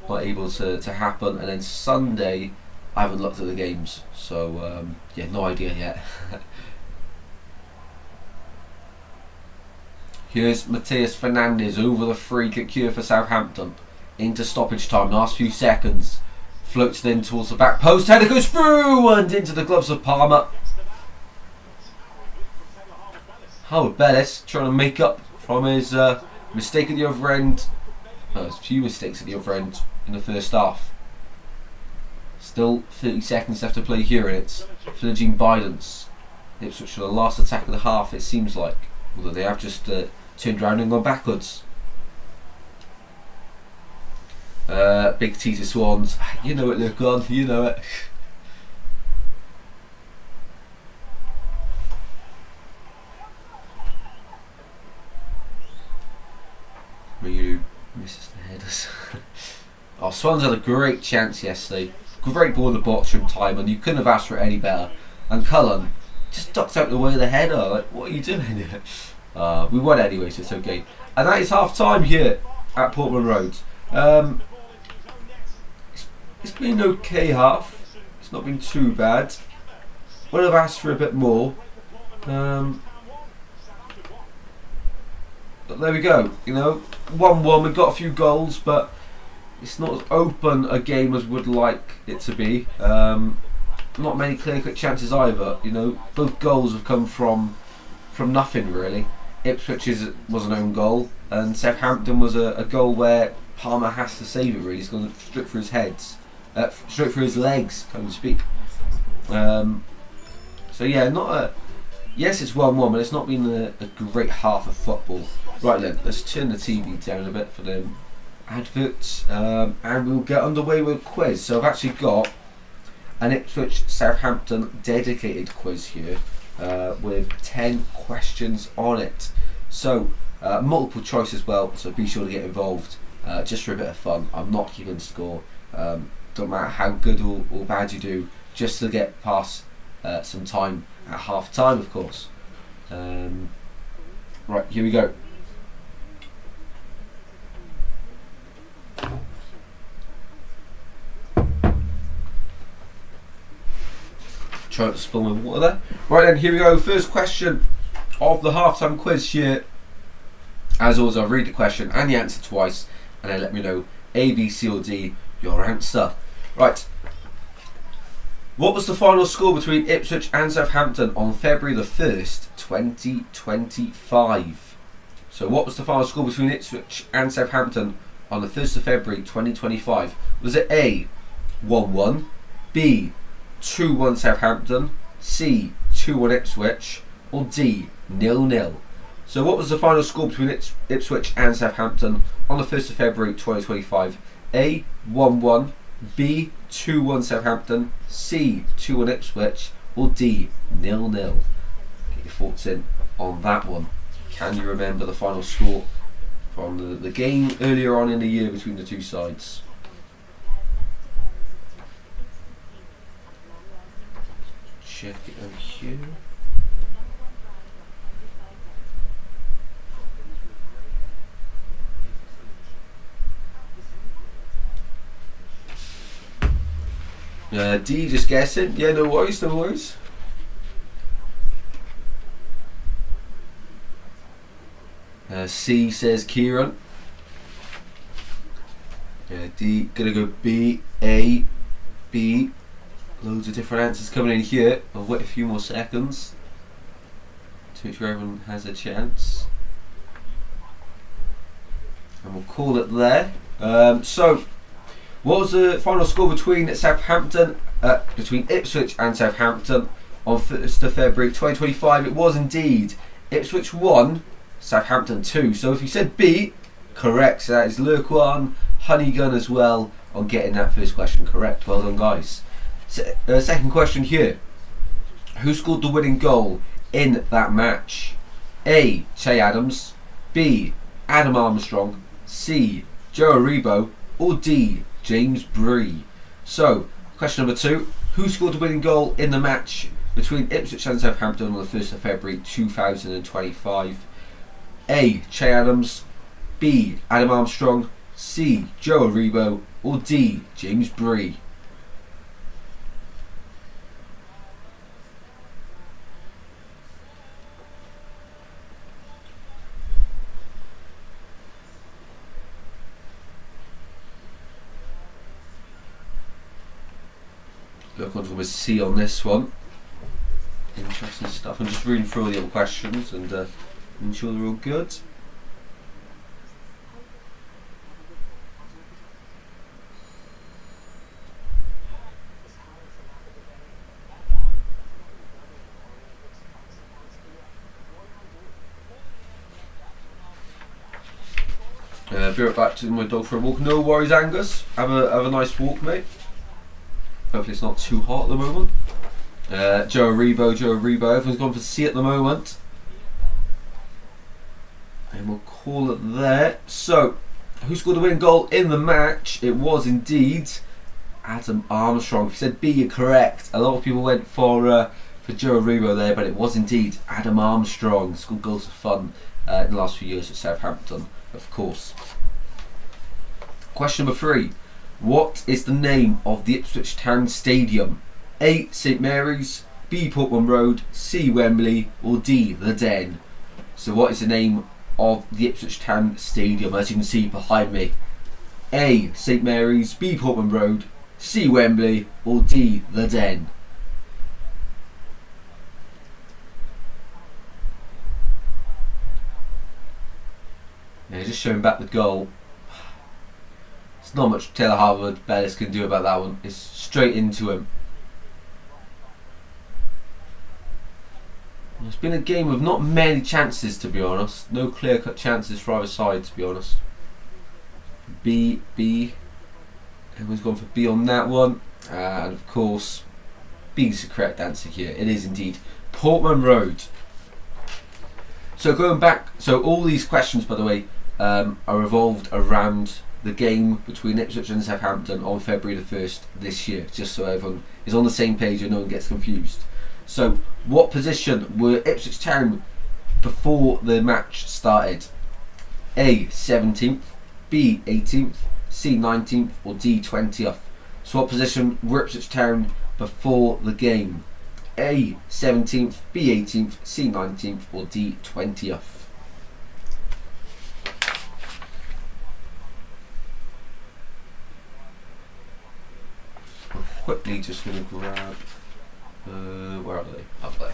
not able to happen. And then Sunday, I haven't looked at the games, so yeah, no idea yet. Here's Mateus Fernandes over the free kick here for Southampton into stoppage time. Last few seconds, floats then towards the back post. Header goes through and into the gloves of Palmer. Howard Bellis trying to make up from his mistake at the other end. A few mistakes at the other end in the first half. Still 30 seconds left to play here, and it's Philogene Bidens. Ipswich for the last attack of the half, it seems like. Although they have just turned around and gone backwards. Big T to Swans. You know it, look on, you know it. Ryu misses the headers. Oh, Swans had a great chance yesterday. Great ball in the box from time, and you couldn't have asked for it any better. And Cullen just ducked out the way of the header. Like, what are you doing here? We won anyway, so it's okay. And that is half time here at Portman Road. It's been an okay half. It's not been too bad. Would have asked for a bit more. But there we go, you know, 1-1, we've got a few goals, but it's not as open a game as we'd like it to be. Not many clear-cut chances either, you know, both goals have come from nothing really. Ipswich was an own goal, and Southampton was a goal where Palmer has to save it really. He's gone straight through his straight through his legs, can't even speak. So yeah, yes, it's 1-1, but it's not been a great half of football. Right then, let's turn the TV down a bit for them adverts, and we'll get underway with a quiz. So I've actually got an Ipswich Southampton dedicated quiz here with 10 questions on it. So multiple choice as well, so be sure to get involved just for a bit of fun. I'm not keeping score. Don't matter how good or bad you do, just to get past some time at half time, of course. Right, here we go. Trying to spill my water there. Right then, here we go. First question of the halftime quiz here. As always, I'll read the question and the answer twice, and then let me know A, B, C or D your answer. Right. What was the final score between Ipswich and Southampton on February the 1st, 2025? So what was the final score between Ipswich and Southampton on the 1st of February 2025? Was it A, 1-1, B, 2-1 Southampton, C, 2-1 Ipswich, or D, 0-0? So what was the final score between Ipswich and Southampton on the 1st of February 2025? A, 1-1, B, 2-1 Southampton, C, 2-1 Ipswich, or D, 0-0? Get your thoughts in on that one. Can you remember the final score from the game earlier on in the year between the two sides? Check it over here. D, just guessing. Yeah, no worries, no worries. C says Kieran. D, gonna go B, A, B. Loads of different answers coming in here. I'll wait a few more seconds to make sure everyone has a chance. And we'll call it there. So, what was the final score between Ipswich and Southampton on 1st of February 2025? It was indeed Ipswich 1, Southampton 2. So if you said B, correct. So that is Lurkwan, Honeygun as well on getting that first question correct. Well done, guys. Second question here. Who scored the winning goal in that match? A, Che Adams, B, Adam Armstrong, C, Joe Aribo, or D, James Bree? So, question number 2. Who scored the winning goal in the match between Ipswich and Southampton on the 1st of February 2025? A, Che Adams, B, Adam Armstrong, C, Joe Aribo, or D, James Bree? Look onto with C on this one. Interesting stuff. I'm just reading through all the other questions and ensure they're all good. Be right back to my dog for a walk. No worries, Angus. Have a nice walk, mate. Hopefully it's not too hot at the moment. Joe Aribo. Everyone's gone for C at the moment. And we'll call it there. So, who scored the winning goal in the match? It was indeed Adam Armstrong. If you said B, you're correct. A lot of people went for Joe Aribo there, but it was indeed Adam Armstrong. Scored goals for fun in the last few years at Southampton, of course. Question number 3. What is the name of the Ipswich Town Stadium? A, St Mary's, B, Portman Road, C, Wembley, or D, The Den? So what is the name of the Ipswich Town Stadium, as you can see behind me? A, St Mary's, B, Portman Road, C, Wembley, or D, The Den? Now just showing back the goal. There's not much Taylor Harwood-Bellis can do about that one. It's straight into him. It's been a game with not many chances, to be honest. No clear-cut chances for either side, to be honest. B. Everyone's gone for B on that one. And of course, B is the correct answer here. It is indeed Portman Road. So going back, so all these questions, by the way, are revolved around the game between Ipswich and Southampton on February the 1st this year, just so everyone is on the same page and no one gets confused. So, what position were Ipswich Town before the match started? A, 17th, B, 18th, C, 19th, or D, 20th? So what position were Ipswich Town before the game? A, 17th, B, 18th, C, 19th, or D, 20th? I'm quickly just going to grab... where are they? Up there.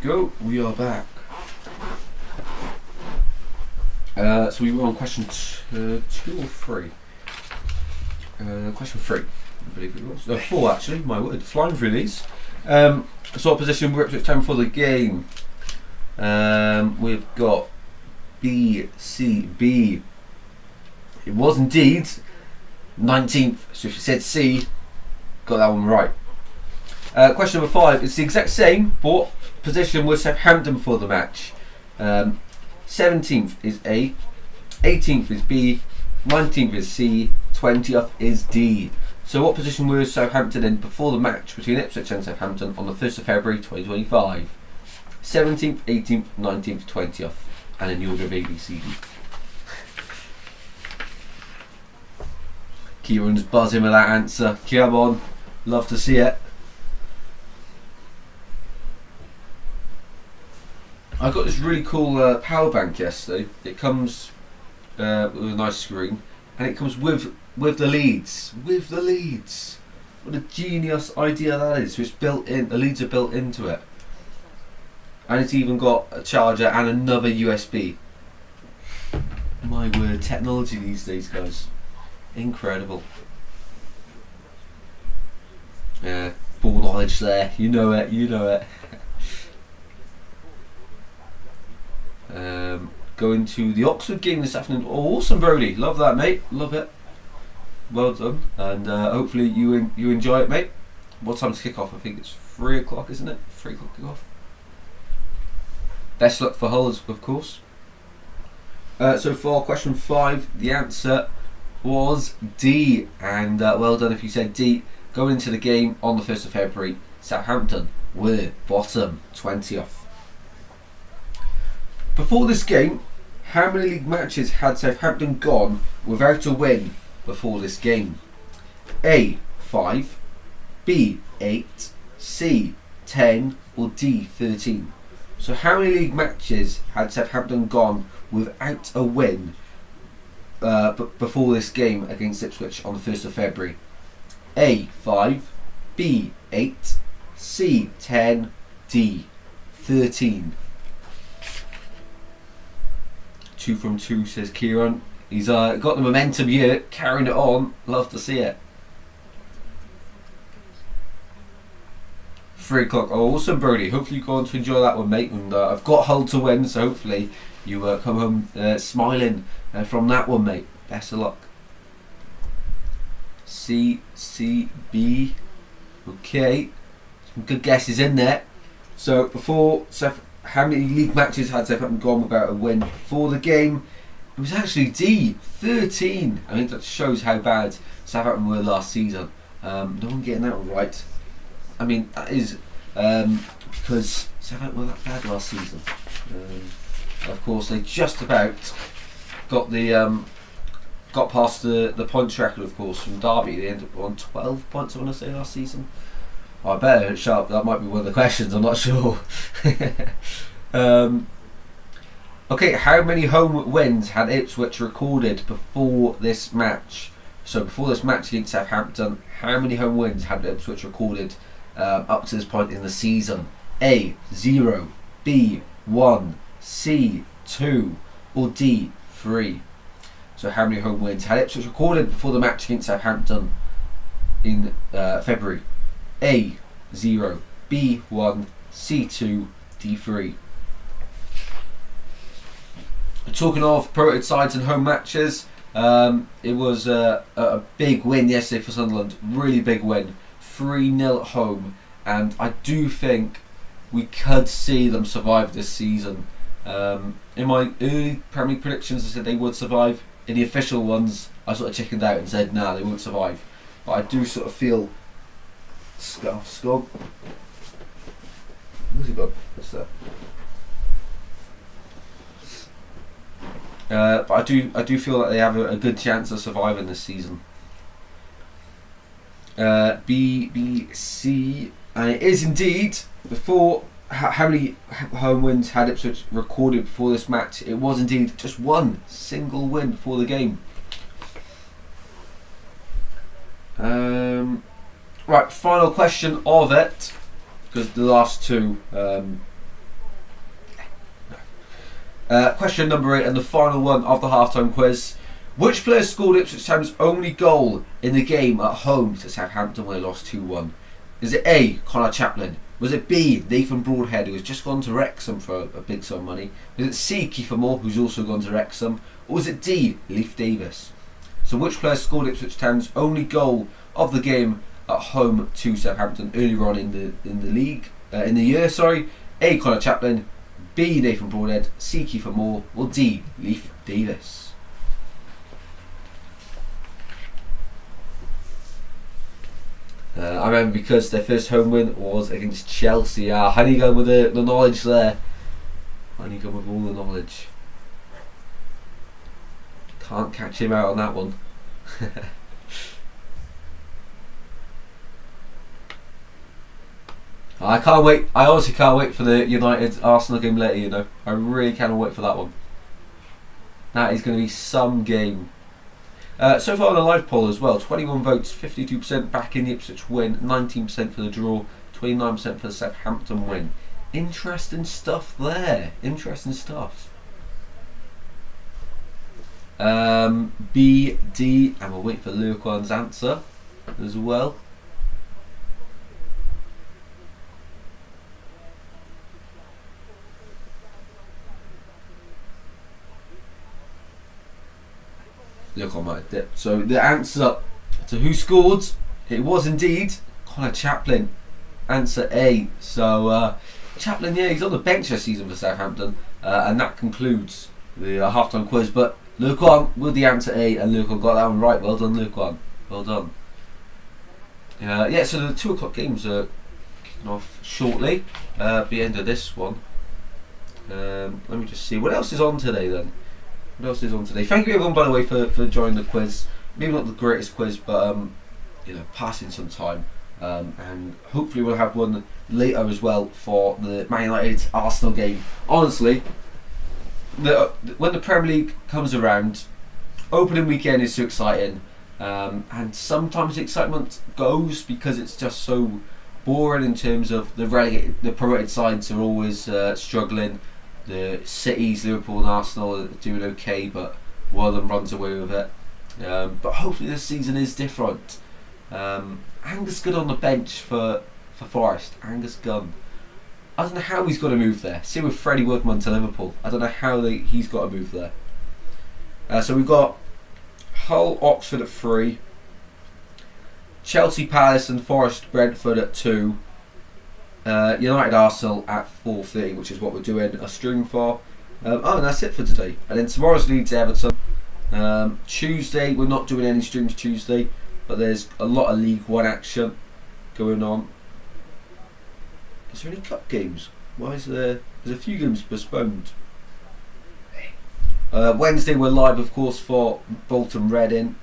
go. We are back. So we were on question 2 or 3. Question 3, I believe it was. 4 actually. My word, flying through these. So what position we're Ipswich Town for the game? We've got B, C, B. It was indeed 19th. So if you said C, got that one right. Question number 5. It's the exact same, but position was Southampton for the match. 17th is A, 18th is B, 19th is C, 20th is D. So what position were Southampton in before the match between Ipswich and Southampton on the 1st of February 2025? 17th, 18th, 19th, 20th, and in the order of A, B, C, D. Kieran's buzzing with that answer. Come on, love to see it. I got this really cool power bank yesterday. It comes with a nice screen, and it comes with the leads. With the leads. What a genius idea that is. So it's built in. The leads are built into it, and it's even got a charger and another USB. My word, technology these days, guys. Incredible. Yeah, ball knowledge there. You know it. You know it. Going to the Oxford game this afternoon. Oh, awesome, Brody. Love that, mate. Love it. Well done. And hopefully you enjoy it, mate. What time's kick off? I think it's 3 o'clock, isn't it? 3 o'clock kick off. Best luck for Hull, of course. So for question 5, the answer was D. And well done if you said D. Going into the game on the 1st of February, Southampton were bottom 20th. Before this game, how many league matches had Southampton gone without a win before this game? A, 5, B, 8, C, 10, or D, 13. So how many league matches had Southampton gone without a win before this game against Ipswich on the 1st of February? A, 5, B, 8, C, 10, D, 13. 2 from 2, says Kieran. He's got the momentum here, carrying it on. Love to see it. 3 o'clock. Oh, awesome, Brody. Hopefully you go on to enjoy that one, mate. And I've got Hull to win, so hopefully you come home smiling from that one, mate. Best of luck. C, C, B. Okay. Some good guesses in there. So before how many league matches had Southampton gone without a win before the game? It was actually D, 13. I think that shows how bad Southampton were last season. No one getting that one right. I mean, that is because Southampton were that bad last season. Of course, they just about got past the points record, of course, from Derby. They ended up on 12 points, I want to say, last season. I better shut up, that might be one of the questions, I'm not sure. Okay, how many home wins had Ipswich recorded before this match? So before this match against Southampton, how many home wins had Ipswich recorded up to this point in the season? A, 0, B, 1, C, 2, or D, 3. So how many home wins had Ipswich recorded before the match against Southampton in February? A, 0, B, 1, C, 2, D, 3. Talking of promoted sides and home matches, it was a big win yesterday for Sunderland. Really big win. 3-0 at home. And I do think we could see them survive this season. In my early Premier League predictions, I said they would survive. In the official ones, I sort of chickened out and said, nah, they won't survive. But I do sort of feel... Scog. Where's he gone? What's that? But I do feel that they have a good chance of surviving this season. B, B, C, and it is indeed before. How many home wins had Ipswich recorded before this match? It was indeed just one single win before the game. Right, final question of it, because the last two Question number 8 and the final one of the halftime quiz. Which player scored Ipswich Town's only goal in the game at home to Southampton when they lost 2-1? Is it A, Connor Chaplin? Was it B, Nathan Broadhead, who has just gone to Wrexham for a big sum of money? Was it C, Kiefer Moore, who's also gone to Wrexham? Or was it D, Leif Davis? So which player scored Ipswich Town's only goal of the game at home to Southampton earlier on in the year? A, Connor Chaplin, B, Nathan Broadhead, C, Kiefer Moore, or D, Leif Davis? I remember because their first home win was against Chelsea. Honeycomb with the knowledge there. Honeycomb with all the knowledge. Can't catch him out on that one. I can't wait. I honestly can't wait for the United Arsenal game later, you know. I really cannot wait for that one. That is going to be some game. So far on the live poll as well, 21 votes, 52% back in the Ipswich win, 19% for the draw, 29% for the Southampton win. Interesting stuff there. Interesting stuff. B, D, and we'll wait for Lurquan's answer as well. Look on my dip. So the answer to who scored, it was indeed Connor Chaplin. Answer A. So Chaplin, yeah, he's on the bench this season for Southampton, and that concludes the halftime quiz. But Lurquan with the answer A, and Lurquan got that one right. Well done, Lurquan. Well done. Yeah, so the 2 o'clock games are kicking off shortly. At the end of this one. Let me just see what else is on today then. What else is on today? Thank you everyone, by the way, for joining the quiz. Maybe not the greatest quiz, but you know, passing some time. And hopefully we'll have one later as well for the Man United Arsenal game. Honestly, when the Premier League comes around, opening weekend is so exciting, and sometimes the excitement goes because it's just so boring in terms of the promoted sides are always struggling. The cities, Liverpool and Arsenal, are doing okay, but one of them runs away with it. But hopefully this season is different. Angus Gunn on the bench for Forest. Angus Gunn. I don't know how he's got to move there. Same with Freddie Woodman to Liverpool. I don't know how he's got to move there. So we've got Hull Oxford at 3. Chelsea Palace and Forest Brentford at 2. United Arsenal at 4:30, which is what we're doing a stream for. And that's it for today. And then tomorrow's Leeds Everton. Tuesday, we're not doing any streams Tuesday, but there's a lot of League One action going on. Is there any cup games? Why is there's a few games postponed? Wednesday we're live, of course, for Bolton Reading.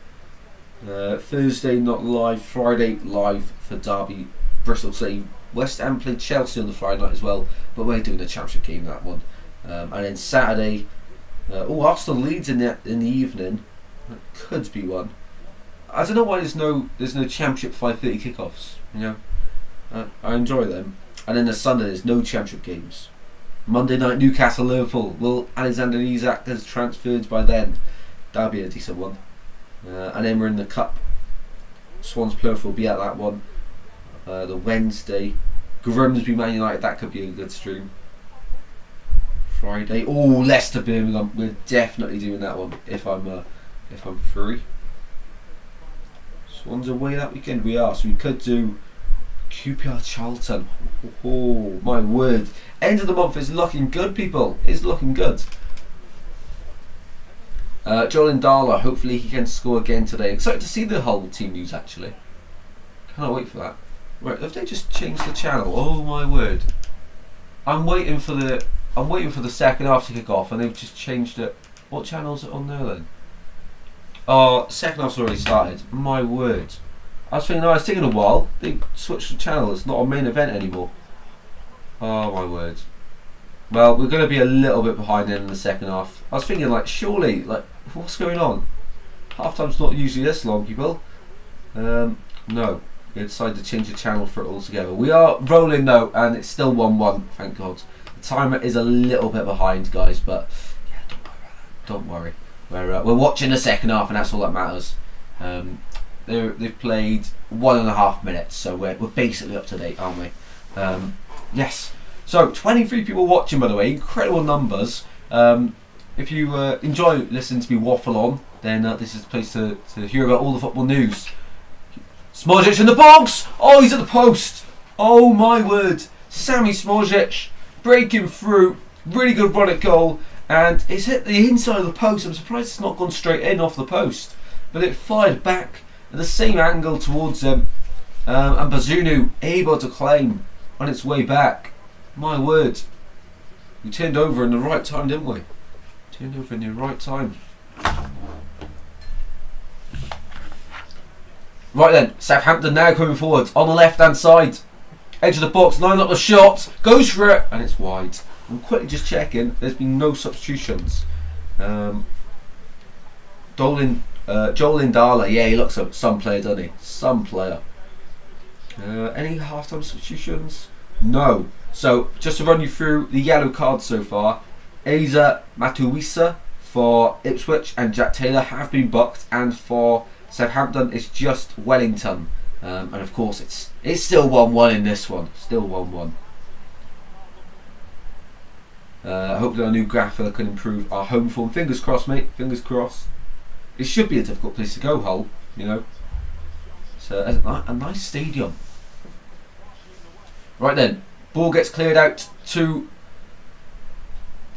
Thursday not live. Friday live for Derby Bristol City. West Ham played Chelsea on the Friday night as well, but we're doing a championship game, that one. And then Saturday, Arsenal Leeds in the evening. That could be one. I don't know why there's no championship 5:30 kickoffs. You know, I enjoy them. And then the Sunday there's no championship games. Monday night Newcastle Liverpool. Will Alexander Isak has transferred by then? That'll be a decent one. And then we're in the cup. Swans Plymouth will be at that one. The Wednesday, Grimsby Man United, that could be a good stream. Friday, Leicester Birmingham, we're definitely doing that one if I'm free. Swans away that weekend, we are, so we could do QPR Charlton. Oh my word! End of the month is looking good, people. It's looking good. Joel Indala, hopefully he can score again today. Excited to see the Hull team news actually. Cannot wait for that. Right, have they just changed the channel? Oh my word! I'm waiting for the second half to kick off, and they've just changed it. What channel's it on there then? Oh, second half's already started. My word! I was thinking, it's taking a while. They switched the channel. It's not a main event anymore. Oh my word! Well, we're going to be a little bit behind in the second half. I was thinking, surely, what's going on? Half time's not usually this long, people. No. We decided to change the channel for it altogether. We are rolling though, and it's still 1-1, thank God. The timer is a little bit behind, guys, but yeah, don't worry. We're watching the second half, and that's all that matters. They've played 1.5 minutes, so we're basically up to date, aren't we? Yes. So 23 people watching, by the way, incredible numbers. If you enjoy listening to me waffle on, then this is the place to hear about all the football news. Smojic in the box! Oh, he's at the post! Oh my word! Sammy Smojic breaking through, really good run at goal, and it's hit the inside of the post. I'm surprised it's not gone straight in off the post, but it fired back at the same angle towards him, and Bazunu able to claim on its way back. My word, we turned over in the right time, didn't we? Turned over in the right time. Right then, Southampton now coming forward on the left hand side, edge of the box, line up the shot, goes for it, and it's wide. I'm quickly just checking, there's been no substitutions. Joel Indala, yeah, he looks like some player, doesn't he? Some player. Any half-time substitutions? No. So, just to run you through the yellow cards so far, Asa Matuisa for Ipswich and Jack Taylor have been booked, and for Southampton it's just Wellington. And of course it's still 1-1 in this one. Still 1-1. Hopefully our new gaffer can improve our home form. Fingers crossed, mate. Fingers crossed. It should be a difficult place to go, Hull. You know. It's a nice stadium. Right then, ball gets cleared out to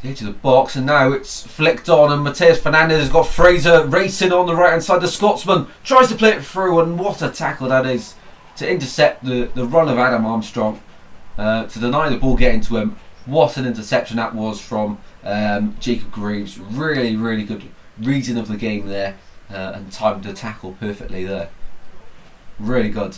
the edge of the box, and now it's flicked on, and Mateus Fernandes has got Fraser racing on the right hand side. The Scotsman tries to play it through, and what a tackle that is to intercept the run of Adam Armstrong, to deny the ball getting to him. What an interception that was from Jacob Greaves. Really, really good reading of the game there, and timed the tackle perfectly there. Really good.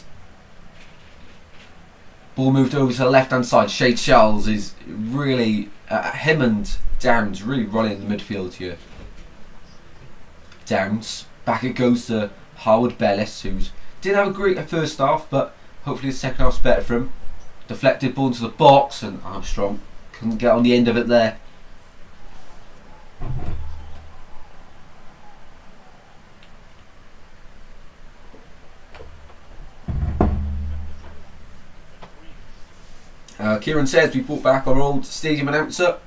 Ball moved over to the left hand side. Shay Charles is really, him and Downs really running the midfield here. Downs, back it goes to Howard Bellis, who's didn't have a great first half, but hopefully the second half's better for him. Deflected ball into the box, and Armstrong couldn't get on the end of it there. Kieran says we brought back our old stadium announcer.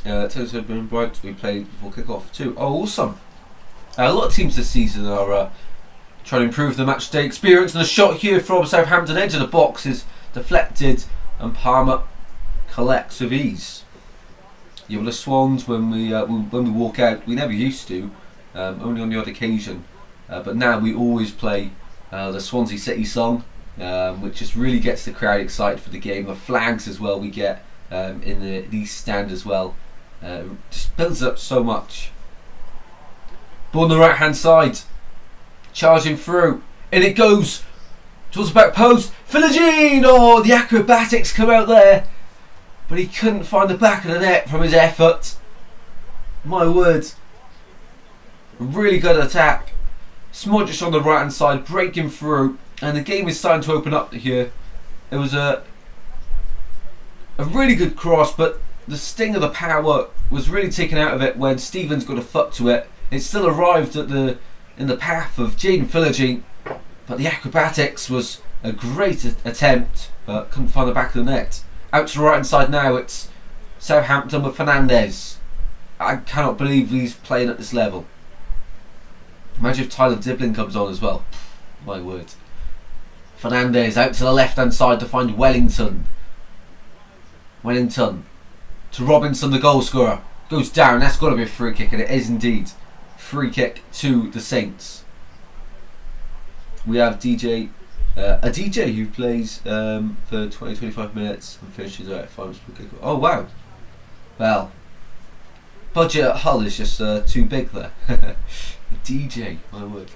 Tells us been bright. We played before kick-off too. Oh, awesome! A lot of teams this season are trying to improve the match day experience. And the shot here from Southampton, edge of the box, is deflected, and Palmer collects with ease. Yeah, well, the Swans, when we walk out, we never used to, only on the odd occasion, but now we always play the Swansea City song. Which just really gets the crowd excited for the game. The flags as well we get in the East Stand as well. Just builds up so much. Ball on the right hand side, charging through, and it goes towards the back post. Philogene! Oh, the acrobatics come out there, but he couldn't find the back of the net from his effort. My word, really good attack. Smodgic on the right hand side, breaking through. And the game is starting to open up here. It was a really good cross, but the sting of the power was really taken out of it when Stevens got a foot to it. It still arrived in the path of Jaden Philogene, but the acrobatics was a great attempt, but couldn't find the back of the net. Out to the right hand side now, it's Southampton with Fernandes. I cannot believe he's playing at this level. Imagine if Tyler Diblin comes on as well. My word. Fernandes out to the left hand side to find Wellington. Wellington to Robinson, the goal scorer. Goes down. That's got to be a free kick, and it is indeed. Free kick to the Saints. We have a DJ who plays for 20-25 minutes and finishes out at 5 minutes per kick. Oh wow. Well, budget at Hull is just too big there. A DJ, my word.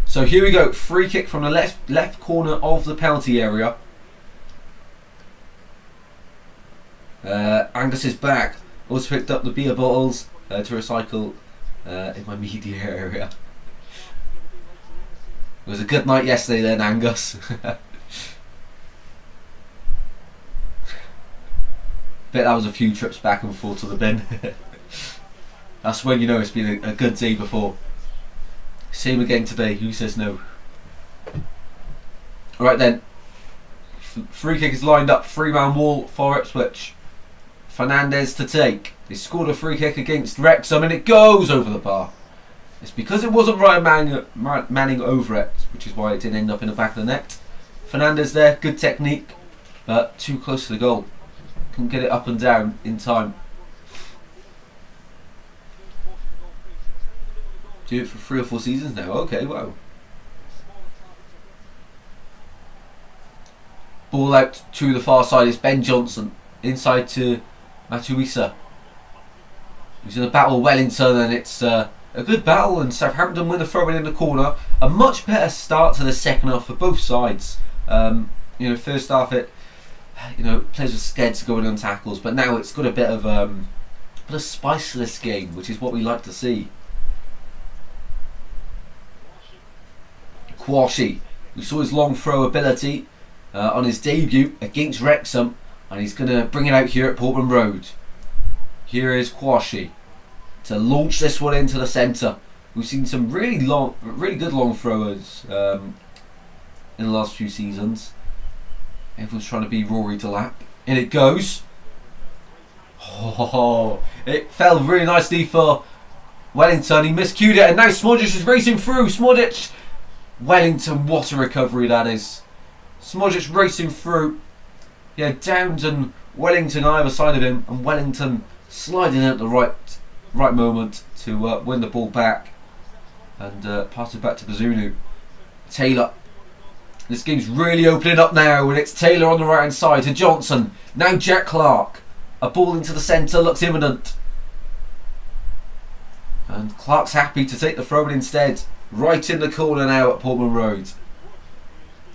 So here we go, free kick from the left corner of the penalty area. Angus is back. Also picked up the beer bottles to recycle in my media area. It was a good night yesterday then, Angus. Bet that was a few trips back and forth to the bin. That's when you know it's been a good day before. Same again today. Who says no? Alright then. Free kick is lined up. 3-man wall for Ipswich. Fernandez to take. They scored a free kick against Wrexham and it goes over the bar. It's because it wasn't Ryan Manning over it, which is why it didn't end up in the back of the net. Fernandez there, good technique, but too close to the goal. Couldn't get it up and down in time. Do it for 3 or 4 seasons now. Okay, wow. Ball out to the far side. It's Ben Johnson inside to Matuisa. He's in a battle with Wellington, and it's a good battle. And Southampton win the throw-in in the corner. A much better start to the second half for both sides. First half players were scared to go in on tackles, but now it's got a bit of spice to this game, which is what we like to see. Kwashi, we saw his long throw ability on his debut against Wrexham, and he's going to bring it out here at Portman Road. Here is Kwashi to launch this one into the centre. We've seen some really good long throwers in the last few seasons. Everyone's trying to be Rory Delap. In it goes. Oh, it fell really nicely for Wellington. He miscued it, and now Smodic is racing through. Smodic, Wellington, what a recovery that is. Smodic racing through. Yeah, Downs and Wellington either side of him, and Wellington sliding at the right moment to win the ball back and pass it back to Bazunu. Taylor. This game's really opening up now, and it's Taylor on the right hand side to Johnson. Now Jack Clark. A ball into the centre, looks imminent. And Clark's happy to take the throw in instead. Right in the corner now at Portman Road.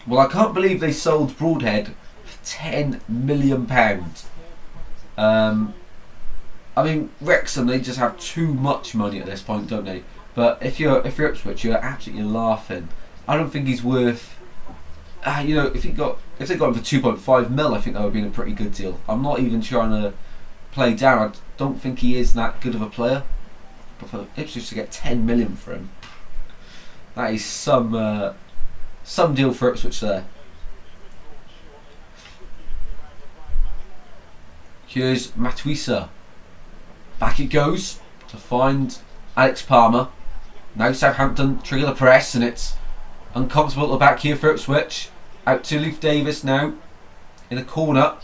Well, I can't believe they sold Broadhead for £10 million. I mean, Wrexham, they just have too much money at this point, don't they? But if you're Ipswich, you're absolutely laughing. I don't think he's worth. If they got him for 2.5 mil, I think that would have been a pretty good deal. I'm not even trying to play down. I don't think he is that good of a player. But for Ipswich to get 10 million for him, that is some deal for Ipswich there. Here's Matuisa. Back it goes to find Alex Palmer. Now Southampton trigger the press, and it's uncomfortable at the back here for Ipswich. Out to Leif Davis now in a corner.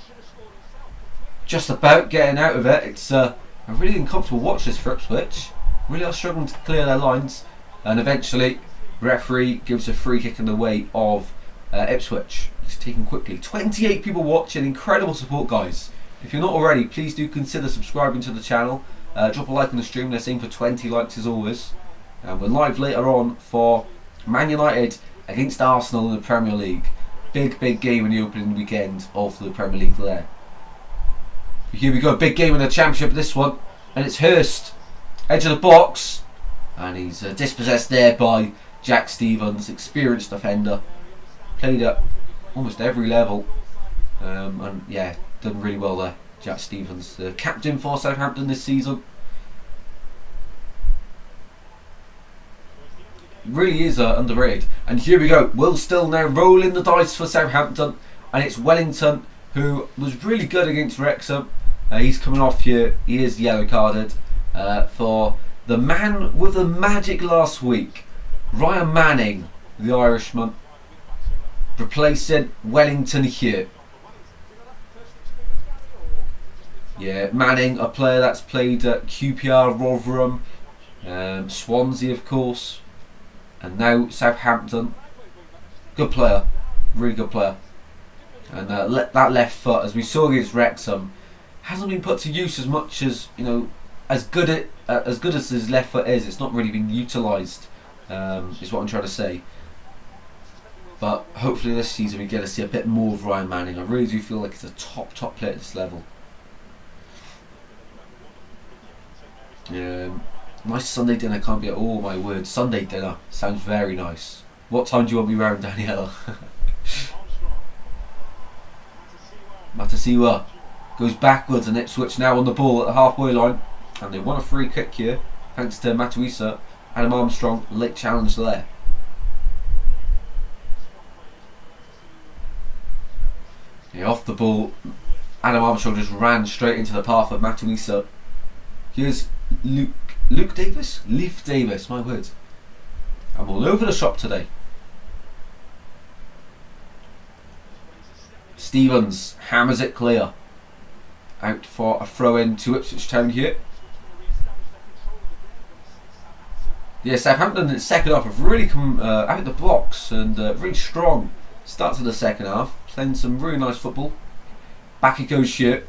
Just about getting out of it. It's a really uncomfortable watch this for Ipswich. Really are struggling to clear their lines. And eventually, referee gives a free kick in the way of Ipswich. It's taken quickly. 28 people watching. Incredible support, guys. If you're not already, please do consider subscribing to the channel. Drop a like on the stream. Let's aim for 20 likes as always. And we're live later on for Man United against Arsenal in the Premier League. Big game in the opening weekend of the Premier League there. Here we go, big game in the Championship, this one. And it's Hurst, edge of the box. And he's dispossessed there by Jack Stevens, experienced defender. Played at almost every level. And yeah, done really well there. Jack Stevens, the captain for Southampton this season. Really is underrated. And here we go. Will Still now rolling the dice for Southampton, and it's Wellington, who was really good against Wrexham. He's coming off here. He is yellow carded for the man with the magic last week, Ryan Manning, the Irishman, replacing Wellington here. Yeah, Manning, a player that's played at QPR, Rotherham, Swansea, of course. And now Southampton. Good player. Really good player. And that left foot, as we saw against Wrexham, hasn't been put to use as much as, as good as his left foot is. It's not really been utilised, is what I'm trying to say. But hopefully this season we get to see a bit more of Ryan Manning. I really do feel like he's a top player at this level. Nice Sunday dinner can't be. Oh my word, Sunday dinner sounds very nice. What time do you want me round, Daniela? Matasiwa. goes backwards, and Ipswich now on the ball at the halfway line, and they won a free kick here thanks to Matuisa. Adam Armstrong, late challenge there. Yeah, off the ball, Adam Armstrong just ran straight into the path of Matuisa. Here's Luke Davis? Leif Davis, my word. I'm all over the shop today. Stevens hammers it clear. Out for a throw in to Ipswich Town here. Yeah, Southampton in the second half have really come out the blocks and really strong. Start to the second half, playing some really nice football. Back it goes here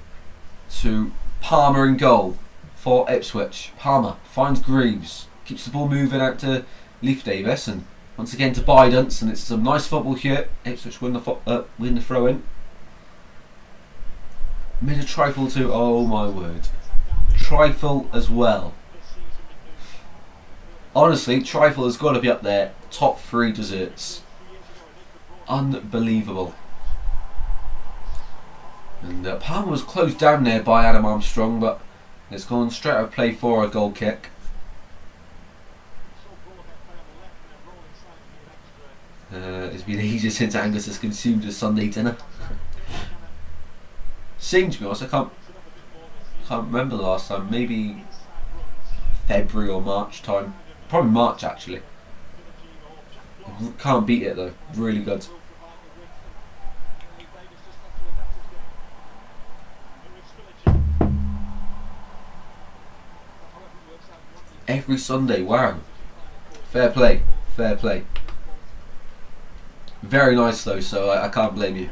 to Palmer in goal for Ipswich. Palmer finds Greaves, keeps the ball moving out to Leif Davis, and once again to Bidance, and it's some nice football here. Ipswich win the throw in. Made a trifle too. Oh my word, trifle as well. Honestly, trifle has got to be up there, top 3 desserts. Unbelievable. And Palmer was closed down there by Adam Armstrong, but it's gone straight out of play for a goal kick. It's been ages since Angus has consumed his Sunday dinner. Seems to be honest, I can't remember the last time. Maybe February or March time. Probably March actually. Can't beat it though. Really good. Every Sunday, wow. Fair play, fair play. Very nice though, so I can't blame you.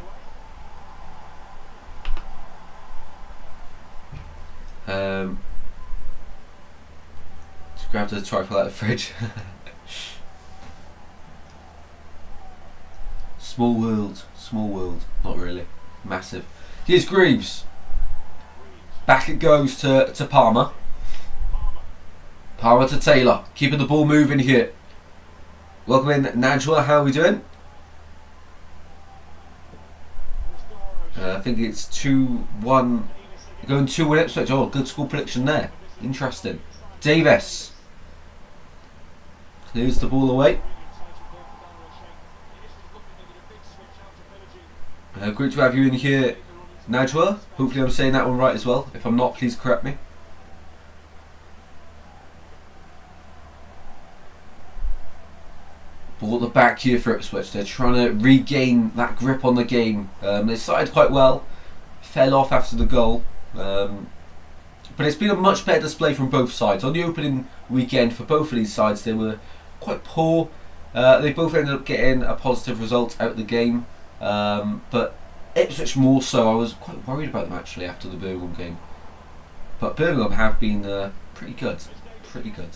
Just grabbed the trifle out of the fridge. Small world, not really. Massive. Here's Greaves. Back it goes to Palmer. Palmer to Taylor, keeping the ball moving here. Welcome in, Najwa, how are we doing? I think it's 2-1. Going 2-1 Ipswich. Oh, good score prediction there. Interesting. Davis clears the ball away. Great to have you in here, Najwa. Hopefully I'm saying that one right as well. If I'm not, please correct me. Ball at the back here for Ipswich. They're trying to regain that grip on the game. They started quite well, fell off after the goal. But it's been a much better display from both sides. On the opening weekend for both of these sides, they were quite poor. They both ended up getting a positive result out of the game. But Ipswich more so. I was quite worried about them actually after the Birmingham game. But Birmingham have been pretty good. Pretty good.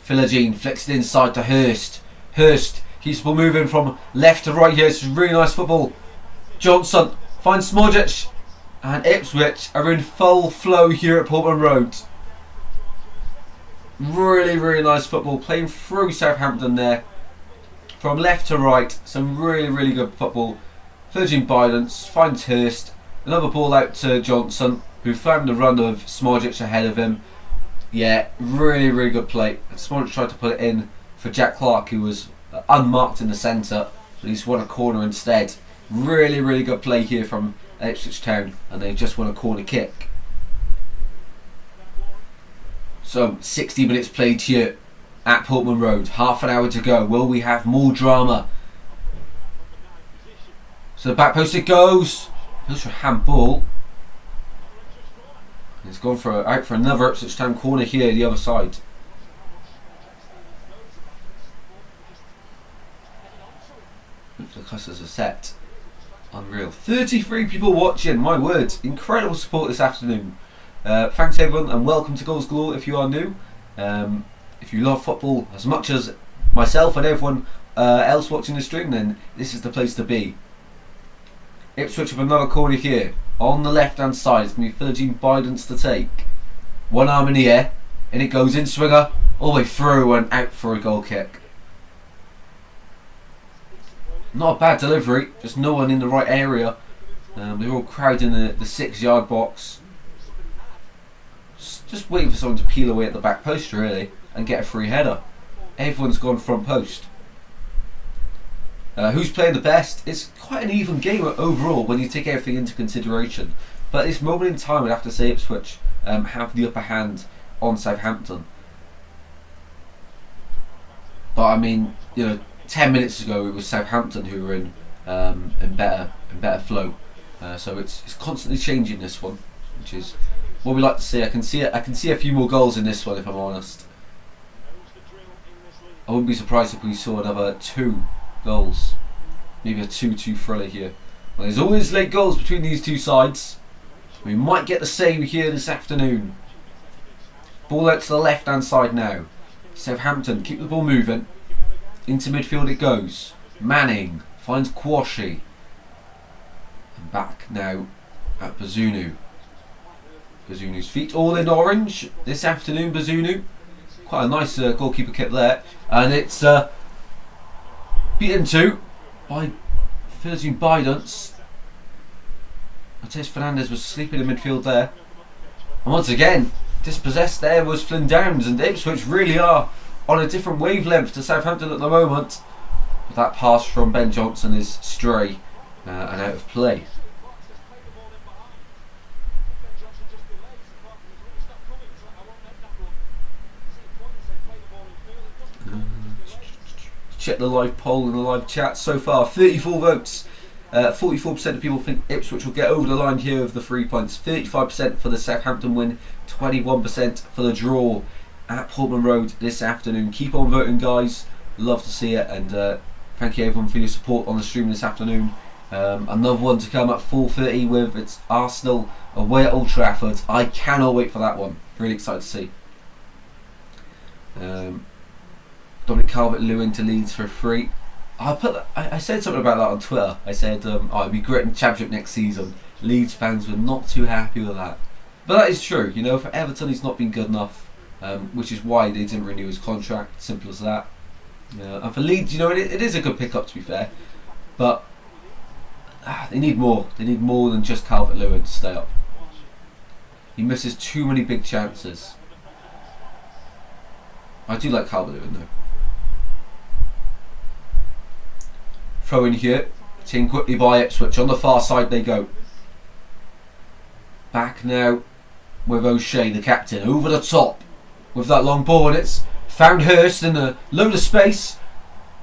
Philogene flicks it inside to Hurst. Hurst keeps the ball moving from left to right here. It's really nice football. Johnson finds Smodjic. And Ipswich are in full flow here at Portman Road. Really, really nice football. Playing through Southampton there. From left to right. Some really, really good football. Philogene Bidance finds Hurst. Another ball out to Johnson, who found the run of Smodjic ahead of him. Yeah, really, really good play. Smodjic tried to put it in for Jack Clark, who was unmarked in the centre. But he's won a corner instead. Really, really good play here from Ipswich Town, and they've just won a corner kick. So 60 minutes played here at Portman Road. Half an hour to go. Will we have more drama? So the back post it goes. Goes for a handball. It's gone out for another Ipswich Town corner here, the other side. The clusters are set. Unreal. 33 people watching, my word. Incredible support this afternoon. Thanks everyone and welcome to Goals Galore if you are new. If you love football as much as myself and everyone else watching the stream, then this is the place to be. Ipswich with another corner here. On the left hand side, it's going to be Philogene Bidance to take. One arm in the air, and it goes in swinger, all the way through and out for a goal kick. Not a bad delivery, just no one in the right area They're all crowding the 6-yard box. Just waiting for someone to peel away at the back post really and get a free header. Everyone's gone front post. Who's playing the best? It's quite an even game overall when you take everything into consideration. But at this moment in time, I'd have to say Ipswich have the upper hand on Southampton. But I mean, 10 minutes ago it was Southampton who were in better flow. So it's constantly changing this one, which is what we like to see. I can see a few more goals in this one if I'm honest. I wouldn't be surprised if we saw another 2 goals, maybe a 2-2 thriller here. Well, there's always late goals between these two sides. We might get the same here this afternoon. Ball out to the left hand side now. Southampton keep the ball moving. Into midfield it goes. Manning finds Quashi. And back now at Bazunu. Bazunu's feet all in orange this afternoon. Bazunu, quite a nice goalkeeper kit there, and it's beaten to by Philippine Bidance. Matheus Fernandes was sleeping in midfield there, and once again dispossessed there was Flynn Downs, and Ipswich really are on a different wavelength to Southampton at the moment. But that pass from Ben Johnson is stray and out of play. Check the live poll and the live chat so far. 34 votes. 44% of people think Ipswich will get over the line here with the 3 points. 35% for the Southampton win. 21% for the draw at Portman Road this afternoon. Keep on voting, guys. Love to see it, and thank you everyone for your support on the stream this afternoon. Another one to come at 4:30 with it's Arsenal away at Old Trafford. I cannot wait for that one. Really excited to see. Dominic Calvert-Lewin to Leeds for free. I said something about that on Twitter. I said it'd be great in the Championship next season. Leeds fans were not too happy with that. But that is true. For Everton he's not been good enough, which is why they didn't renew his contract. Simple as that. And for Leeds, it is a good pickup to be fair. But they need more. They need more than just Calvert-Lewin to stay up. He misses too many big chances. I do like Calvert-Lewin though. Throw in here, taken quickly by Ipswich. On the far side they go. Back now with O'Shea, the captain, over the top with that long ball, and it's found Hurst in a load of space.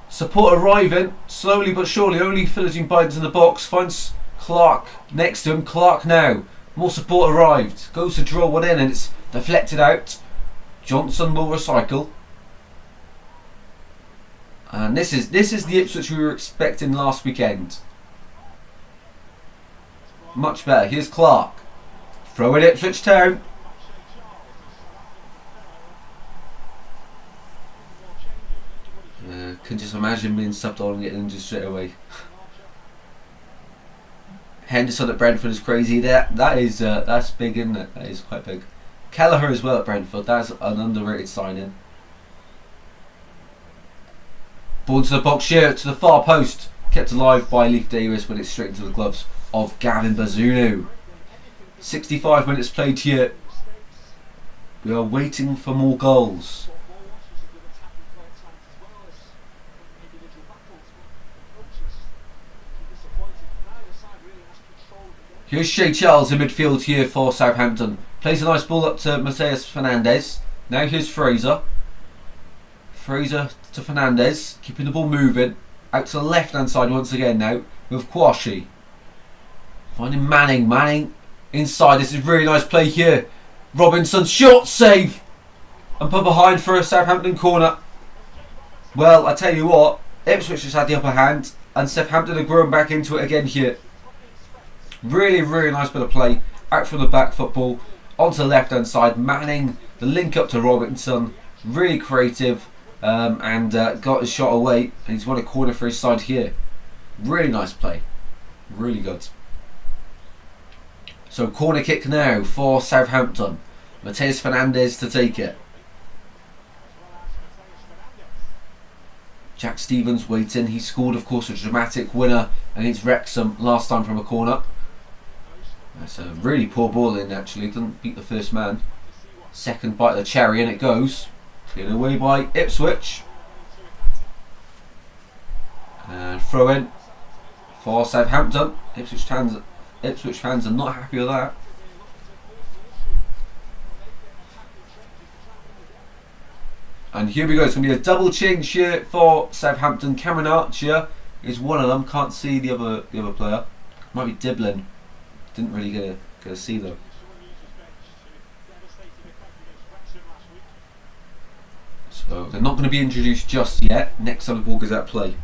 Support arriving slowly but surely. Only Philippine Bidens in the box. Finds Clark next to him. Clark now. More support arrived. Goes to draw one in, and it's deflected out. Johnson will recycle. And this is the Ipswich we were expecting last weekend. Much better. Here's Clark. Throw in Ipswich Town. Can just imagine being subbed on and getting injured straight away. Henderson at Brentford is crazy. That's big, isn't it? That is quite big. Kelleher as well at Brentford. That's an underrated signing. Ball to the box here, to the far post. Kept alive by Leif Davis, but it's straight into the gloves of Gavin Bazunu. 65 minutes played here. We are waiting for more goals. Here's Shea Charles in midfield here for Southampton. Plays a nice ball up to Matheus Fernandes. Now here's Fraser. Fraser to Fernandes, keeping the ball moving. Out to the left hand side once again now with Quashi. Finding Manning. Manning inside. This is really nice play here. Robinson, short save. And put behind for a Southampton corner. Well, I tell you what, Ipswich has had the upper hand and Southampton are growing back into it again here. Really, really nice bit of play. Out from the back football. Onto the left hand side. Manning, the link up to Robinson. Really creative. And got his shot away, and he's won a corner for his side here. Really nice play, really good. So corner kick now for Southampton. Matheus Fernandes to take it. Jack Stevens waiting. He scored, of course, a dramatic winner against Wrexham last time from a corner. That's a really poor ball in actually. Doesn't beat the first man. Second bite of the cherry and it goes. Cleared away by Ipswich. And throw in for Southampton. Ipswich fans are not happy with that. And here we go. It's going to be a double change here for Southampton. Cameron Archer is one of them. Can't see the other player. Might be Diblin. Didn't really get to see them. So they're not going to be introduced just yet. Next time the ball goes out of play.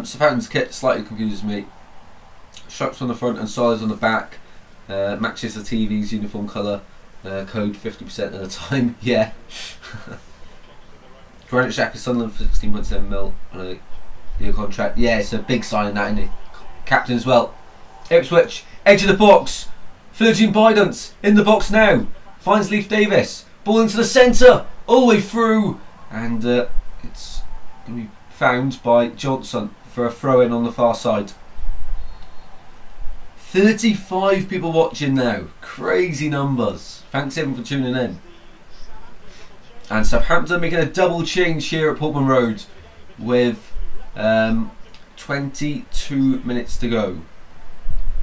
Southampton's kit slightly confuses me. Stripes on the front and solids on the back. Matches the TV's uniform colour. Code 50% of the time. Yeah. Granite Xhaka Sunderland for 16.7 mil on a year contract. Yeah, it's a big sign that, isn't it? Captain as well. Ipswich, edge of the box. Virgin Bidance in the box now. Finds Leif Davis. Ball into the centre. All the way through. And it's going to be found by Johnson for a throw in on the far side. 35 people watching now. Crazy numbers. Thanks everyone for tuning in. And Southampton making a double change here at Portman Road with 22 minutes to go.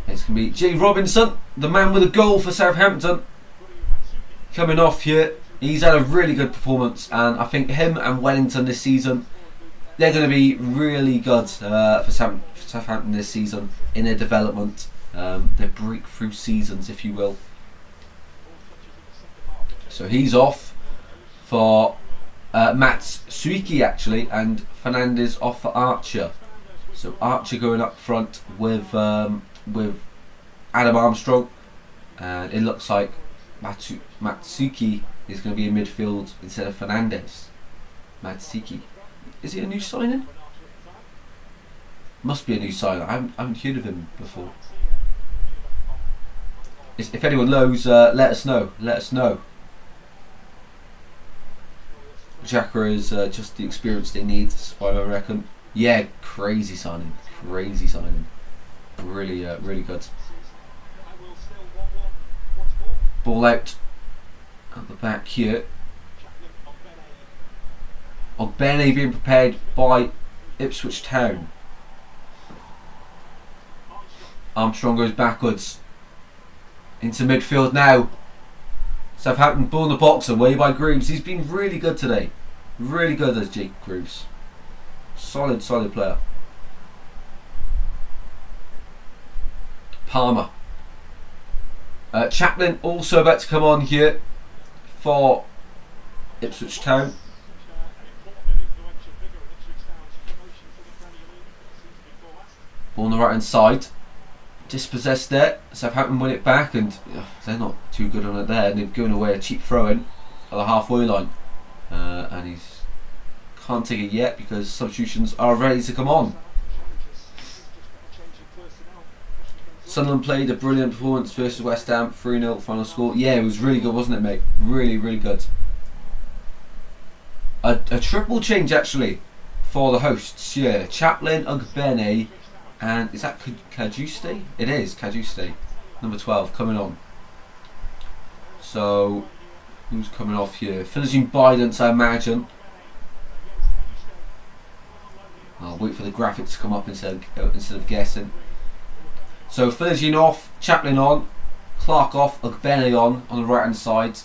It's going to be Jay Robinson, the man with a goal for Southampton, coming off here. He's had a really good performance, and I think him and Wellington this season, they're going to be really good for Southampton this season in their development, their breakthrough seasons, if you will. So he's off for Matsuiki actually, and Fernandez off for Archer. So Archer going up front with Adam Armstrong, and it looks like Matsuki is going to be in midfield instead of Fernandez. Matsuki, is he a new signing? Must be a new signing. I haven't heard of him before. If anyone knows, let us know. Let us know. Xhaka is just the experience they need, I reckon. Yeah, crazy signing. Crazy signing. Really, really good. Ball out at the back here. Ogbene being prepared by Ipswich Town. Armstrong goes backwards into midfield now. Southampton ball in the box away by Grooves. He's been really good today. Really good as Jake Grooves. Solid player. Palmer. Chaplin also about to come on here for Ipswich Town. Ball on the right hand side. Dispossessed there. Southampton win it back, and they're not too good on it there, and they've given away a cheap throw in at the halfway line. And he's can't take it yet because substitutions are ready to come on. Sunderland played a brilliant performance versus West Ham, 3-0 final score. Yeah, it was really good, wasn't it, mate? Really, really good. A triple change actually for the hosts. Yeah, Chaplin, Ogbene, and is that Kajuste? It is Kajuste, number 12, coming on. So who's coming off here? Finishing Bidance, I imagine. I'll wait for the graphics to come up instead of guessing. So Finishing off, Chaplin on, Clark off, Ogbene on the right hand side.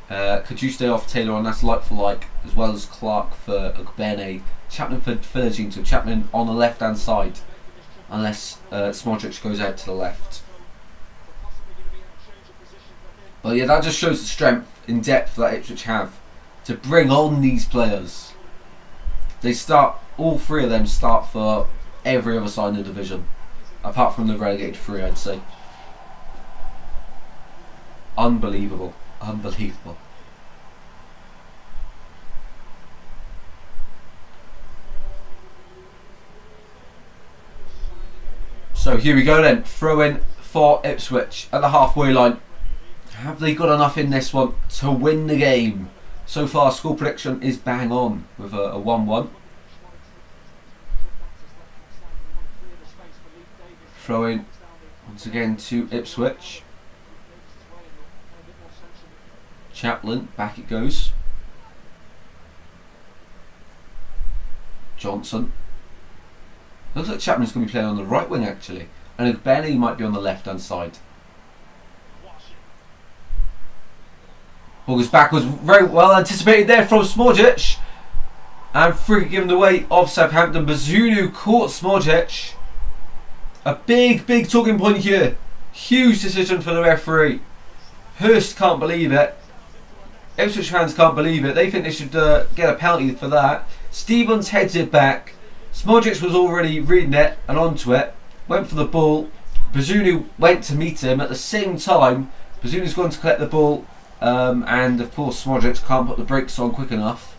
Kajuste off, Taylor on, that's like for like, as well as Clark for Ogbene. Chaplin for Finishing, so Chaplin on the left hand side, unless Smodric goes out to the left. But yeah, that just shows the strength in depth that Ipswich have to bring on these players. They start, all three of them start for every other side in the division, apart from the relegated three, I'd say. Unbelievable. Unbelievable. So here we go then. Throw in for Ipswich at the halfway line. Have they got enough in this one to win the game? So far, score prediction is bang on with a 1-1. Throw in once again to Ipswich. Chaplin, back it goes. Johnson. Looks like Chapman's going to be playing on the right wing actually. And Benny might be on the left hand side. Ball goes backwards, very well anticipated there from Smorgic. And free given away of Southampton. Bazunu caught Smorgic. A big talking point here. Huge decision for the referee. Hurst can't believe it. Ipswich fans can't believe it. They think they should get a penalty for that. Stevens heads it back. Smorgic was already reading it and onto it. Went for the ball. Bazunu went to meet him at the same time. Bazunu's gone to collect the ball. And of course Smorgic can't put the brakes on quick enough.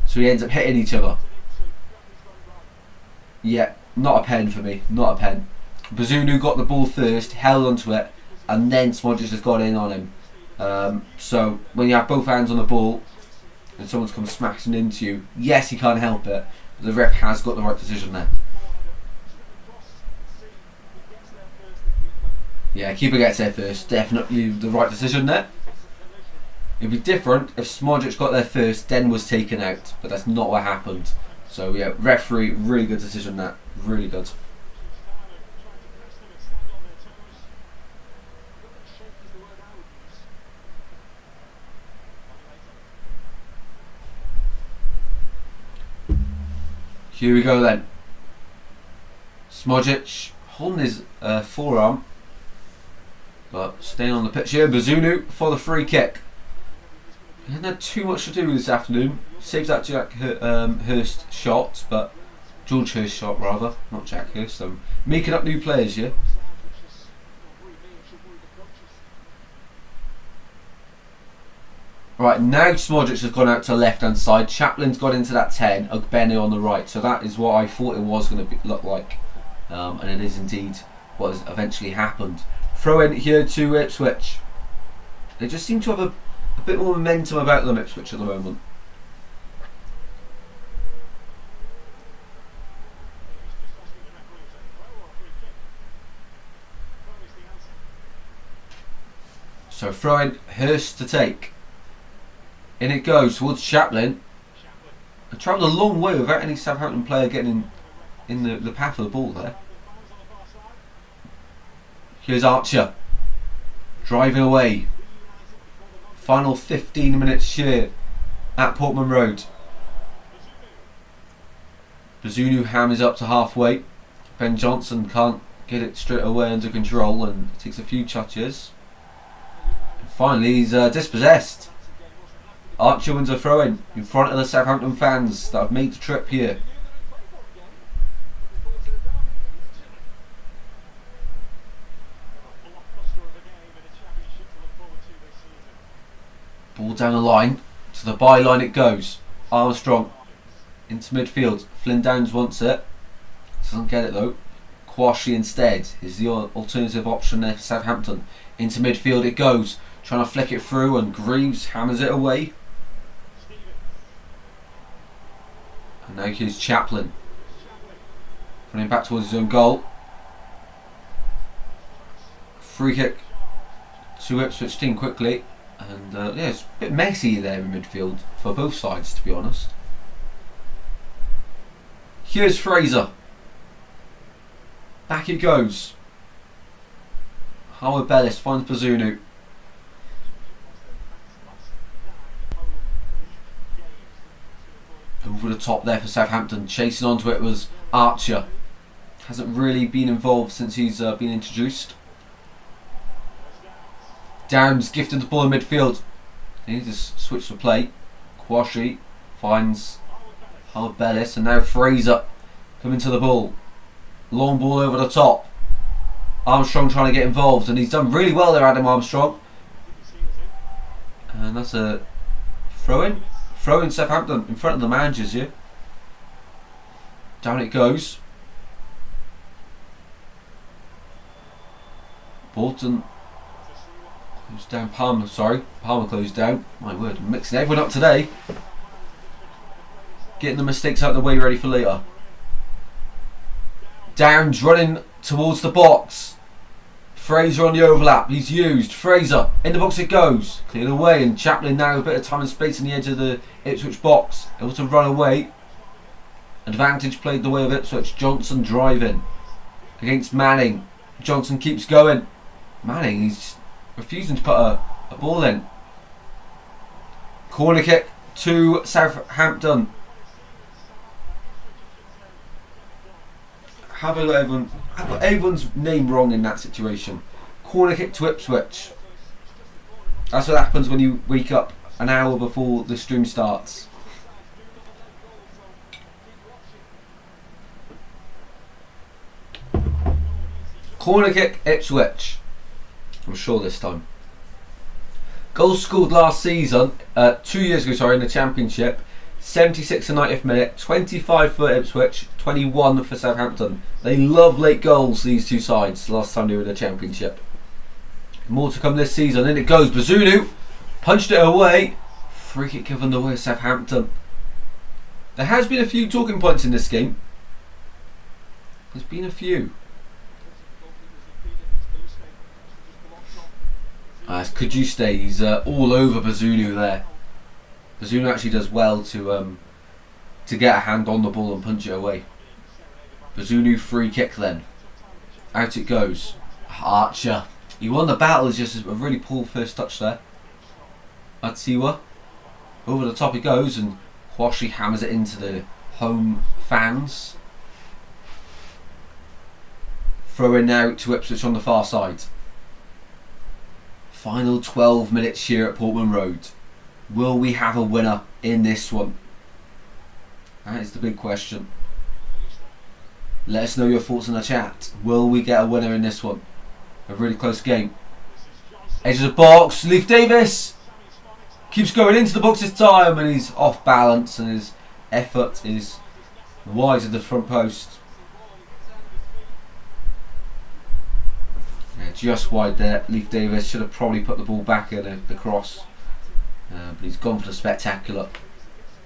So he ends up hitting each other. Yeah, not a pen for me. Not a pen. Bazunu got the ball first, held onto it, and then Smorgic has got in on him. So when you have both hands on the ball and someone's come smashing into you, yes, he can't help it, but the ref has got the right decision there. Yeah, keeper gets there first. Definitely the right decision there. It'd be different if Smorgic got there first, then was taken out, but that's not what happened. So yeah, referee, really good decision that. Really good. Here we go then. Smorgic holding his forearm, but staying on the pitch here. Bazunu for the free kick. He hasn't had too much to do this afternoon. Saved that Jack Hurst shot, but George Hurst shot rather, not Jack Hurst. I'm making up new players here. Right, now Smorgic has gone out to the left hand side. Chaplin's got into that 10, Ogbene on the right. So that is what I thought it was going to look like. And it is indeed what has eventually happened. Throw in here to Ipswich. They just seem to have a bit more momentum about them, Ipswich, at the moment. So throw in Hurst to take. In it goes towards Chaplin. I travelled a long way without any Southampton player getting in the path of the ball there. Here's Archer. Driving away. Final 15 minutes here at Portman Road. Bazunu hammers up to halfway. Ben Johnson can't get it straight away under control and it takes a few touches. And finally he's dispossessed. Archer wins a throw-in in front of the Southampton fans that have made the trip here. Ball down the line, to the byline it goes. Armstrong into midfield. Flynn Downs wants it. Doesn't get it though. Quashie instead is the alternative option there for Southampton. Into midfield it goes. Trying to flick it through and Greaves hammers it away. And now here's Chaplin. Running back towards his own goal. Free kick to Ipswich team quickly. And yeah, it's a bit messy there in midfield for both sides, to be honest. Here's Fraser. Back it goes. Howard Bellis finds Bazunu. Over the top there for Southampton. Chasing onto it was Archer. Hasn't really been involved since he's been introduced. Downs gifted the ball in midfield. They need to switch the play. Quashie finds Howard Bellis and now Fraser coming to the ball. Long ball over the top. Armstrong trying to get involved and he's done really well there, Adam Armstrong. And that's a throw-in. Throw-in Southampton in front of the managers here. Down it goes. Bolton Closed down Palmer, sorry. Palmer closed down. My word, I'm mixing everyone up today. Getting the mistakes out of the way, ready for later. Downs running towards the box. Fraser on the overlap. He's used. Fraser in the box it goes. Cleared away, and Chaplin now a bit of time and space on the edge of the Ipswich box. Able to run away. Advantage played the way of Ipswich. Johnson driving against Manning. Johnson keeps going. Manning, he's refusing to put a ball in. Corner kick to Southampton. I got everyone's name wrong in that situation. Corner kick to Ipswich. That's what happens when you wake up an hour before the stream starts. Corner kick Ipswich. I'm sure this time. Goals scored last season, 2 years ago, sorry, in the Championship. 76 and 90th minute, 25 for Ipswich, 21 for Southampton. They love late goals, these two sides, last time they were in the Championship. More to come this season. In it goes. Bazunu punched it away. Free kick given the way of Southampton. There has been a few talking points in this game. There's been a few. Could you stay? He's all over Bazunu there. Bazunu actually does well to get a hand on the ball and punch it away. Bazunu free kick then. Out it goes. Archer. He won the battle. It's just a really poor first touch there. Atsiwa. Over the top it goes, and Kwashi hammers it into the home fans. Throw in now to Ipswich on the far side. Final 12 minutes here at Portman Road. Will we have a winner in this one? That is the big question. Let us know your thoughts in the chat. Will we get a winner in this one? A really close game. Edge of the box. Leif Davis keeps going into the box this time, and he's off balance, and his effort is wide of the front post. Yeah, just wide there. Leif Davis should have probably put the ball back in the cross. But he's gone for the spectacular.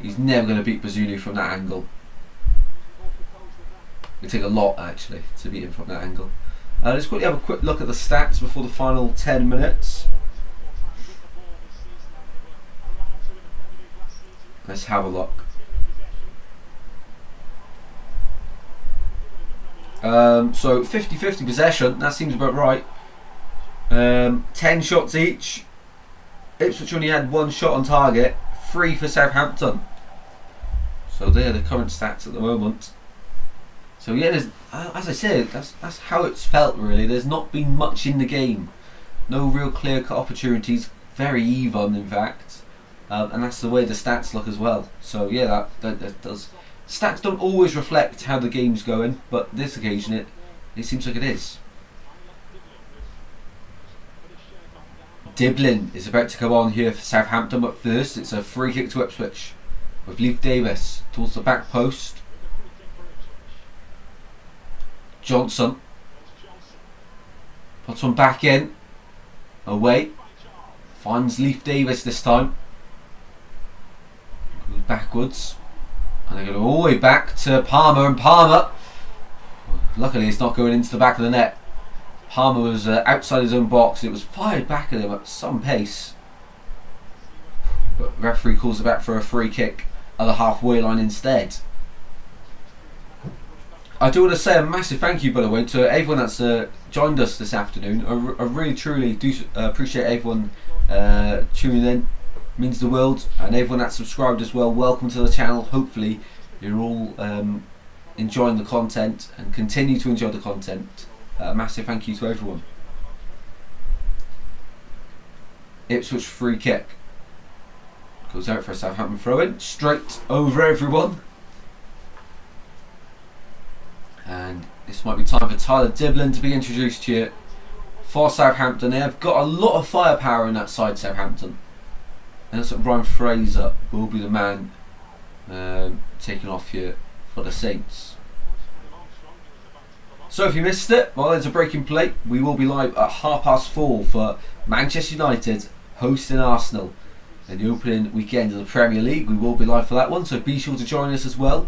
He's never going to beat Bazunu from that angle. It'll take a lot actually to beat him from that angle. Let's quickly have a quick look at the stats before the final 10 minutes. Let's have a look. So 50-50 possession, that seems about right. 10 shots each. Ipswich only had 1 shot on target, 3 for Southampton. So they're the current stats at the moment. So yeah, as I said, that's how it's felt really. There's not been much in the game. No real clear-cut opportunities. Very even, in fact. And that's the way the stats look as well. So yeah, that does. Stats don't always reflect how the game's going, but this occasion it seems like it is. Diblin is about to come on here for Southampton, but first it's a free kick to Ipswich with Leif Davis towards the back post. Johnson puts one back in, away, finds Leif Davis this time, goes backwards, and they're going all the way back to Palmer, and Palmer, luckily it's not going into the back of the net. Palmer was outside his own box, and it was fired back at him at some pace, but referee calls it back for a free kick at the halfway line instead. I do want to say a massive thank you, by the way, to everyone that's joined us this afternoon. I really truly do appreciate everyone tuning in. It means the world. And everyone that's subscribed as well, welcome to the channel. Hopefully you're all enjoying the content and continue to enjoy the content. Massive thank you to everyone. Ipswich free kick goes out for a Southampton throw in, straight over everyone. And this might be time for Tyler Diblin to be introduced here for Southampton. They have got a lot of firepower in that side, Southampton. And that's what Ryan Fraser will be the man taking off here for the Saints. So if you missed it, well, there's a break in play. We will be live at 4:30 for Manchester United hosting Arsenal in the opening weekend of the Premier League. We will be live for that one, so be sure to join us as well.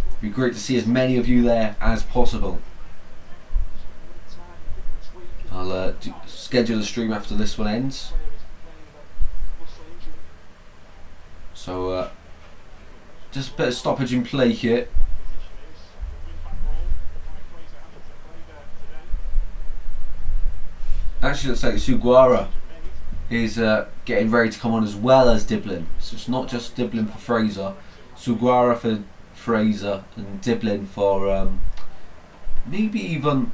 It'd be great to see as many of you there as possible. I'll schedule a stream after this one ends. So just a bit of stoppage in play here. Actually, looks like Suguara is getting ready to come on as well as Diblin. So it's not just Diblin for Fraser, Suguara for Fraser and Diblin for maybe even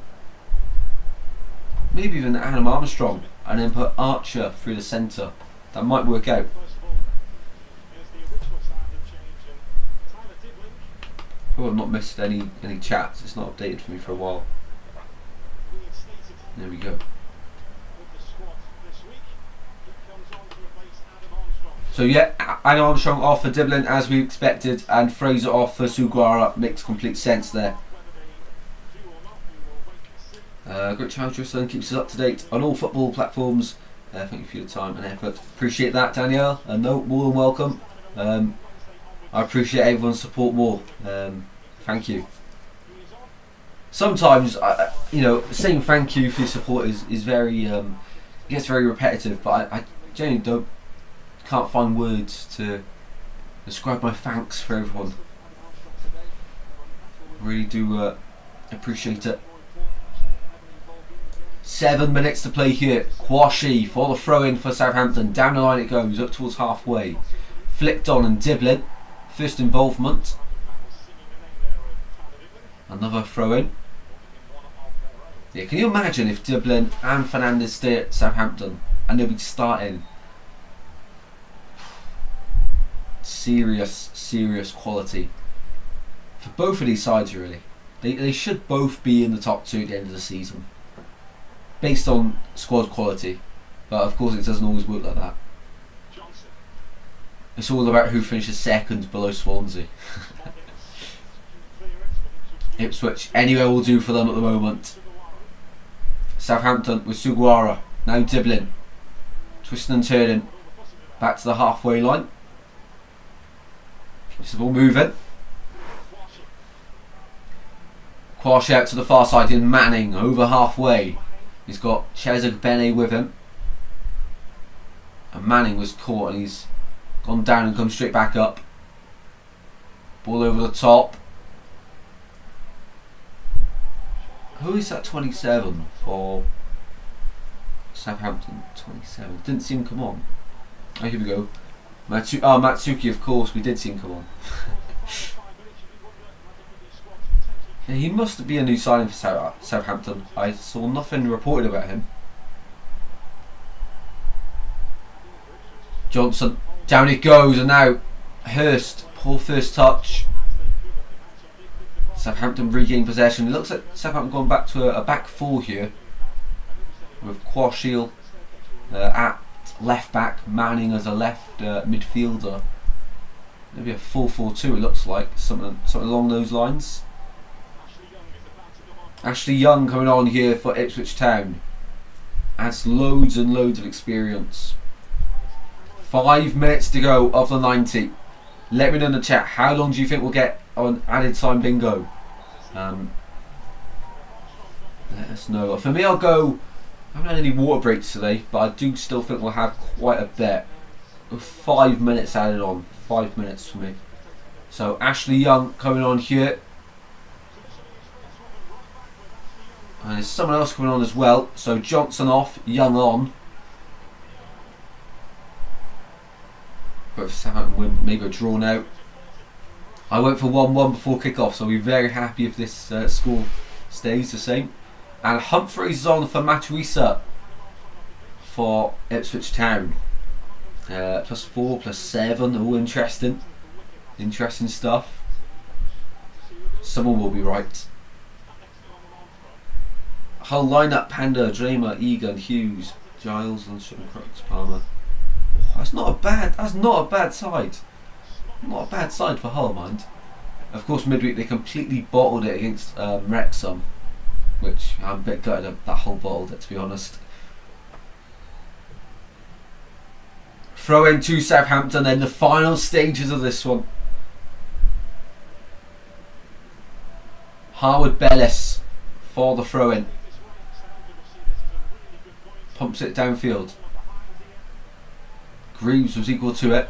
Adam Armstrong, and then put Archer through the centre. That might work out. Oh, I've not missed any chats. It's not updated for me for a while. There we go. So yeah, Adam Armstrong off for Diblin as we expected, and Fraser off for Suguara. Makes complete sense there. Great challenge, Justin, keeps us up to date on all football platforms. Thank you for your time and effort. Appreciate that, Danielle. No, more than welcome. I appreciate everyone's support more. Thank you. Sometimes, saying thank you for your support is very gets very repetitive, but I genuinely can't find words to describe my thanks for everyone. Really do appreciate it. 7 minutes to play here. Kwashi for the throw-in for Southampton. Down the line it goes, up towards halfway. Flicked on and Diblin. First involvement. Another throw-in. Yeah, can you imagine if Diblin and Fernandes stay at Southampton and they'll be starting? Serious quality for both of these sides, really. They should both be in the top two at the end of the season, based on squad quality, but of course it doesn't always work like that. It's all about who finishes second below Swansea. Ipswich, anywhere will do for them at the moment. Southampton with Suguara, now Diblin, twisting and turning, back to the halfway line. Keeps the ball moving. Quash out to the far side in Manning, over halfway. He's got Chezak Bene with him. And Manning was caught and he's gone down and come straight back up. Ball over the top. Who is that 27 for Southampton? 27. Didn't see him come on. Oh, here we go. Matsuki, of course, we did see him come on. Yeah, he must be a new signing for Southampton. I saw nothing reported about him. Johnson, down it goes, and now Hurst, poor first touch. Southampton regain possession. It looks like Southampton gone back to a back four here, with Quashiel at left back, Manning as a left midfielder. Maybe a 4-4-2. It looks like something along those lines. Ashley Young coming on here for Ipswich Town. Adds loads and loads of experience. 5 minutes to go of the 90. Let me know in the chat, how long do you think we'll get on added time bingo? Let us know. For me, I'll go. I haven't had any water breaks today, but I do still think we'll have quite a bit. 5 minutes added on. 5 minutes for me. So Ashley Young coming on here. And there's someone else coming on as well. So Johnson off, Young on. But if Southampton win, maybe a draw now. I went for 1-1 before kick-off, so I'll be very happy if this score stays the same. And Humphreys on for Matuisa for Ipswich Town. +4, +7, all interesting. Interesting stuff. Someone will be right. Hull lineup: Panda, Dramer, Egan, Hughes, Giles, and Crooks, Palmer. That's not a bad side. Not a bad side for Hull, mind. Of course, midweek they completely bottled it against Wrexham. which I'm a bit gutted of that whole bottle, to be honest. Throw in to Southampton, then the final stages of this one. Harwood Bellis for the throw in. Pumps it downfield. Greaves was equal to it,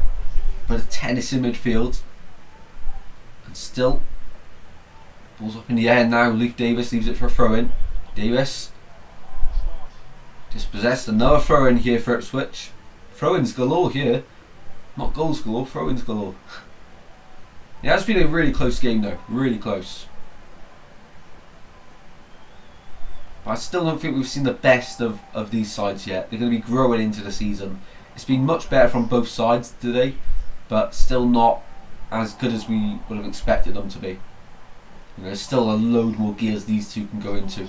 but a tennis in midfield. And still, ball's up in the air now. Leif Davis leaves it for a throw in. Davis dispossessed. Another throw in here for Ipswich. Throw ins galore here. Not goals galore, throw ins galore. It has been a really close game though. Really close. But I still don't think we've seen the best of these sides yet. They're going to be growing into the season. It's been much better from both sides today, but still not as good as we would have expected them to be. There's still a load more gears these two can go into.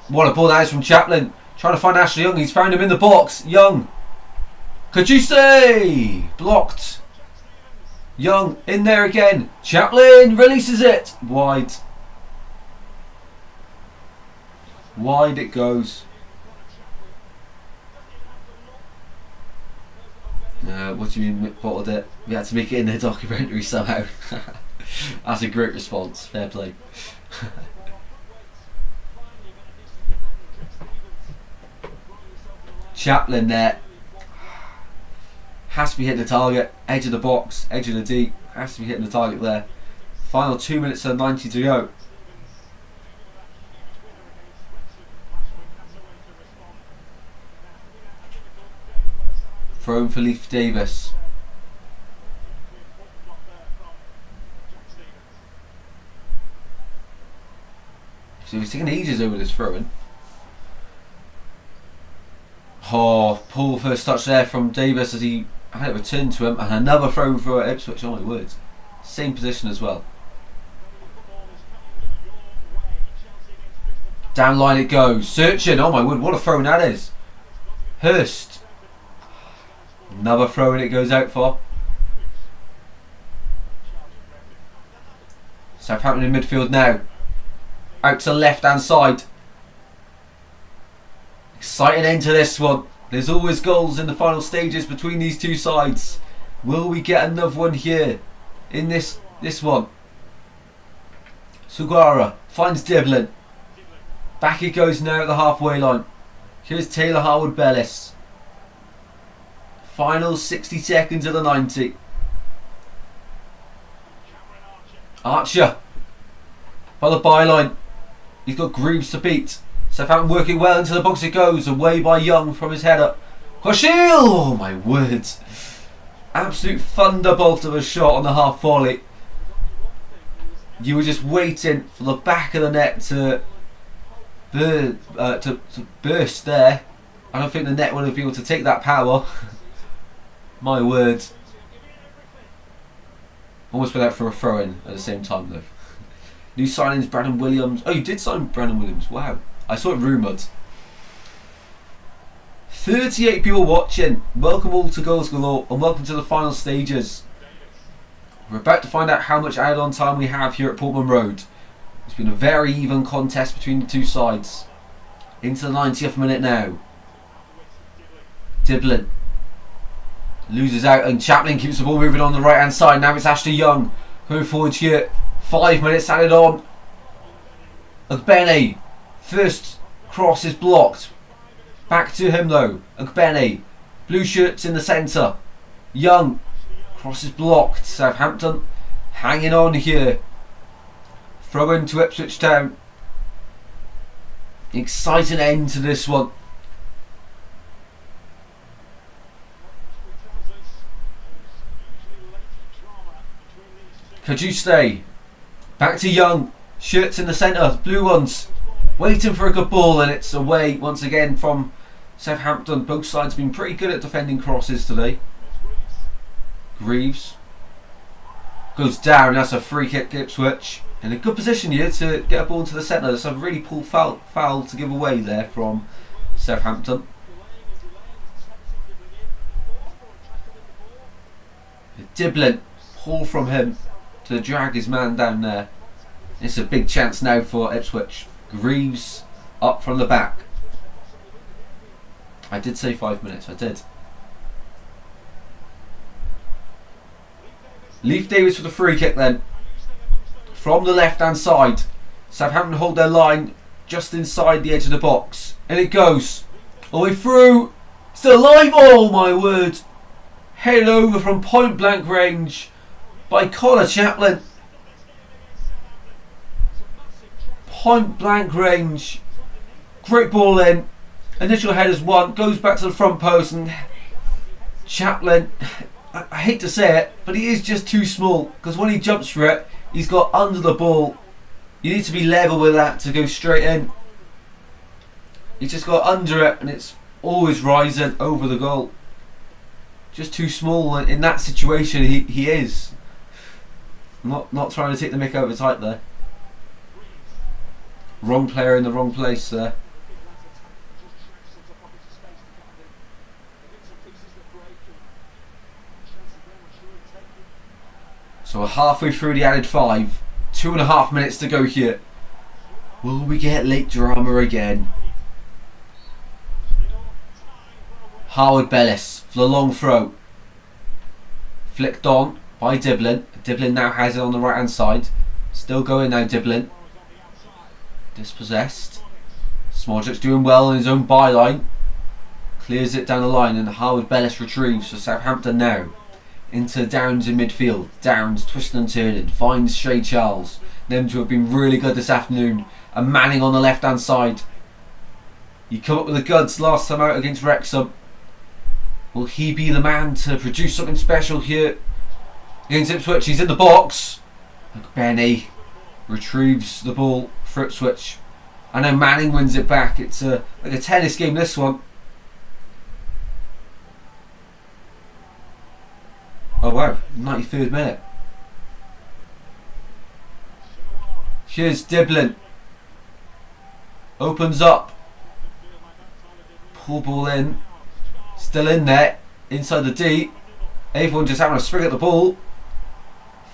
What a ball that is from Chaplin. Trying to find Ashley Young. He's found him in the box. Young. Could you say? Blocked. Young in there again. Chaplin releases it. Wide. Wide it goes. What do you mean bottled it? We had to make it in the documentary somehow. That's a great response. Fair play. Chaplin there. Has to be hitting the target. Edge of the box. Edge of the deep. Has to be hitting the target there. Final 2 minutes and 90 to go. Thrown for Leif Davis. So he's taking ages over this throw-in. Oh, poor first touch there from Davis as he had it returned to him, and another throw for Ipswich. Oh my word. Same position as well. Down line it goes. Searching. Oh my word, what a throw that is. Hurst. Another throw in it goes out for. Southampton in midfield now. Out to the left hand side. Exciting end to this one. There's always goals in the final stages between these two sides. Will we get another one here in this one? Sugara finds Diblin. Back it goes now at the halfway line. Here's Taylor Harwood Bellis. Final 60 seconds of the 90. Archer by the byline. He's got Greaves to beat. Southampton working well into the box it goes. Away by Young from his header. Koshil! Oh my word. Absolute thunderbolt of a shot on the half volley. You were just waiting for the back of the net to burst there. I don't think the net would have been able to take that power. My word. Almost went out for a throw-in at the same time though. New signings, Brandon Williams. Oh, you did sign Brandon Williams. Wow. I saw it rumoured. 38 people watching. Welcome all to Goals Galore and welcome to the final stages. We're about to find out how much add-on time we have here at Portman Road. It's been a very even contest between the two sides. Into the 90th minute now. Diblin loses out and Chaplin keeps the ball moving on the right hand side. Now it's Ashley Young coming forward here. 5 minutes added on. Ogbene. First cross is blocked. Back to him though. Ogbene. Blue shirts in the centre. Young. Cross is blocked. Southampton hanging on here. Throw in to Ipswich Town. Exciting end to this one. Could you stay? Back to Young. Shirts in the centre. Blue ones. Waiting for a good ball and it's away once again from Southampton. Both sides have been pretty good at defending crosses today. Greaves goes down. That's a free kick Ipswich. In a good position here to get a ball into the centre. That's a really poor foul to give away there from Southampton. Diblin. Pull from him to drag his man down there. It's a big chance now for Ipswich. Greaves up from the back. I did say 5 minutes, I did. Leif Davis for the free kick then. From the left hand side. Southampton hold their line just inside the edge of the box. And it goes all the way through. Still alive, oh my word. Headed over from point blank range by Connor Chaplin. Point blank range. Great ball in. Initial headers one. Goes back to the front post and Chaplin, I hate to say it, but he is just too small, because when he jumps for it, he's got under the ball. You need to be level with that to go straight in. He's just got under it and it's always rising over the goal. Just too small in that situation. He is. Not trying to take the mick over tight there. Wrong player in the wrong place there. So we're halfway through the added 5. 2.5 minutes to go here. Will we get late drama again? Howard Bellis for the long throw. Flicked on by Diblin. Diblin now has it on the right hand side. Still going now, Diblin. Dispossessed. Smodric doing well in his own byline. Clears it down the line and Howard Bellis retrieves for Southampton now. Into Downs in midfield. Downs twisting and turning. Finds Shay Charles. Them two have been really good this afternoon. And Manning on the left hand side. He come up with the goods last time out against Wrexham. Will he be the man to produce something special here against Ipswich? He's in the box. Benny retrieves the ball for Ipswich. And then Manning wins it back. It's like a tennis game, this one. Oh wow, 93rd minute. Here's Diblin. Opens up. Pull ball in. Still in there. Inside the D. Everyone just having a swing at the ball.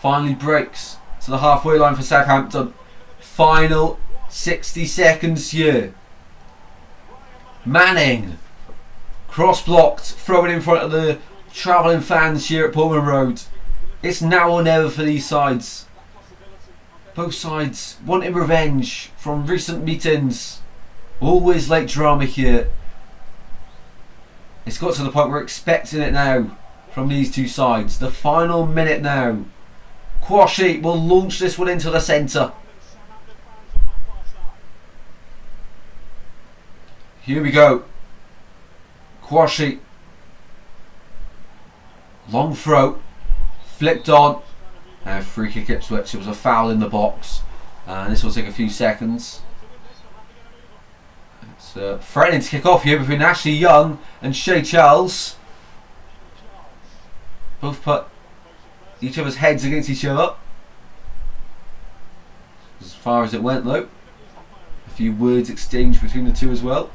Finally breaks to the halfway line for Southampton. Final 60 seconds here. Manning. Cross blocked. Throw it in front of the travelling fans here at Portman Road. It's now or never for these sides. Both sides wanting revenge from recent meetings. Always late drama here. It's got to the point we're expecting it now from these two sides. The final minute now. Quashie will launch this one into the centre. Here we go. Quashie. Long throw. Flicked on. And free kick Ipswich. It was a foul in the box. And this will take a few seconds. It's threatening to kick off here between Ashley Young and Shay Charles. Both put each other's heads against each other. As far as it went though. A few words exchanged between the two as well.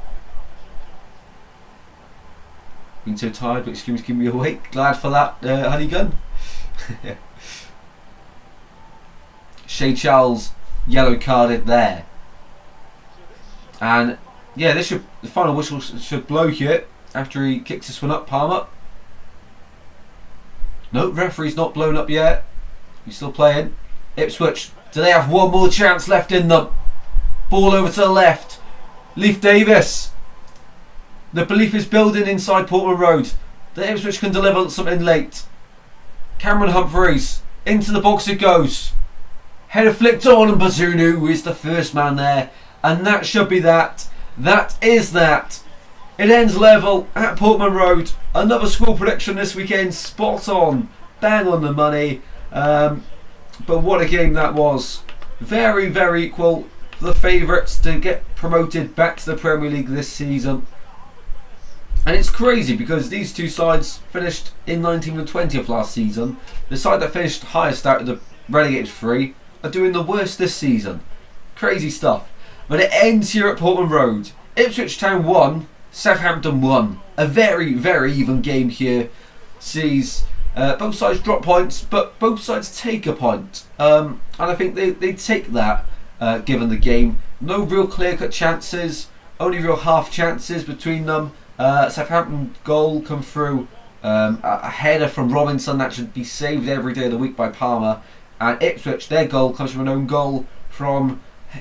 Been so tired, but excuse me, keep me awake. Glad for that, honey gun. Shay Charles yellow carded there, and yeah, the final whistle should blow here after he kicks this one up. Palmer. No, referee's not blown up yet. He's still playing. Ipswich, do they have one more chance left in them? Ball over to the left. Leif Davis. The belief is building inside Portman Road that Ipswich can deliver something late. Cameron Humphreys. Into the box it goes. Header flicked on and Bazunu is the first man there. And that should be that. That is that. It ends level at Portman Road. Another score prediction this weekend. Spot on. Bang on the money. But what a game that was. Very, very equal for the favourites to get promoted back to the Premier League this season. And it's crazy because these two sides finished in 19th and 20th last season. The side that finished highest out of the relegated three are doing the worst this season. Crazy stuff. But it ends here at Portman Road. Ipswich Town 1, Southampton 1. A very, very even game here. Sees both sides drop points, but both sides take a point. And I think they take that. given the game. No real clear-cut chances, only real half chances between them. Southampton goal come through, a header from Robinson that should be saved every day of the week by Palmer. And Ipswich, their goal comes from an own goal from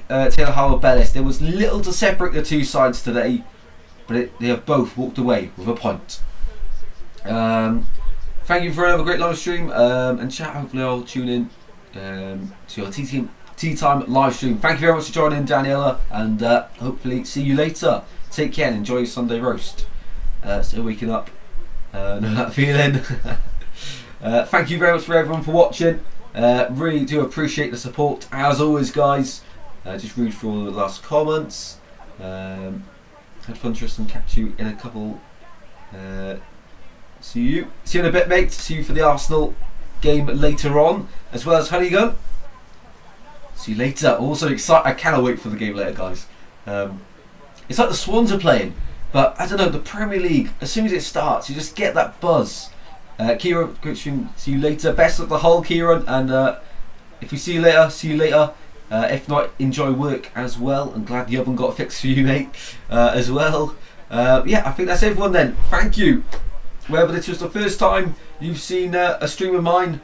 Taylor Howard-Bellis. There was little to separate the two sides today, but they have both walked away with a point. Thank you for another great live stream, and chat. Hopefully I'll tune in to your tea time live stream. Thank you very much for joining, Daniela, and hopefully see you later. Take care and enjoy your Sunday roast. Still waking up, know that feeling. Thank you very much for everyone for watching. Really do appreciate the support as always, guys. Just read through all the last comments. Had fun, Tristan. Catch you in a couple. See you in a bit, mate. See you for the Arsenal game later on, as well as Honeygun. See you later. Also excited. I cannot wait for the game later, guys. It's like the Swans are playing, but I don't know, the Premier League, as soon as it starts, you just get that buzz. Kieran, see you later. Best of the whole, Kieran, and if we see you later, see you later. If not, enjoy work as well. I'm glad the oven got fixed for you, mate, as well. Yeah, I think that's everyone then. Thank you. Whether this was the first time you've seen a stream of mine,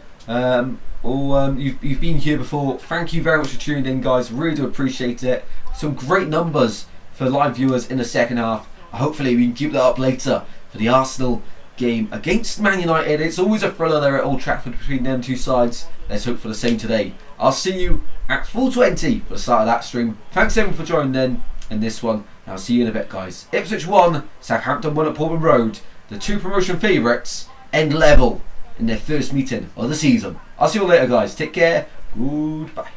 or you've been here before, thank you very much for tuning in, guys. Really do appreciate it. Some great numbers for live viewers in the second half. Hopefully we can keep that up later for the Arsenal game against Man United. It's always a thriller there at Old Trafford between them two sides. Let's hope for the same today. I'll see you at full 20 for the start of that stream. Thanks everyone for joining in this one. And I'll see you in a bit, guys. Ipswich 1, Southampton 1 at Portman Road. The two promotion favourites end level in their first meeting of the season. I'll see you all later, guys. Take care. Goodbye.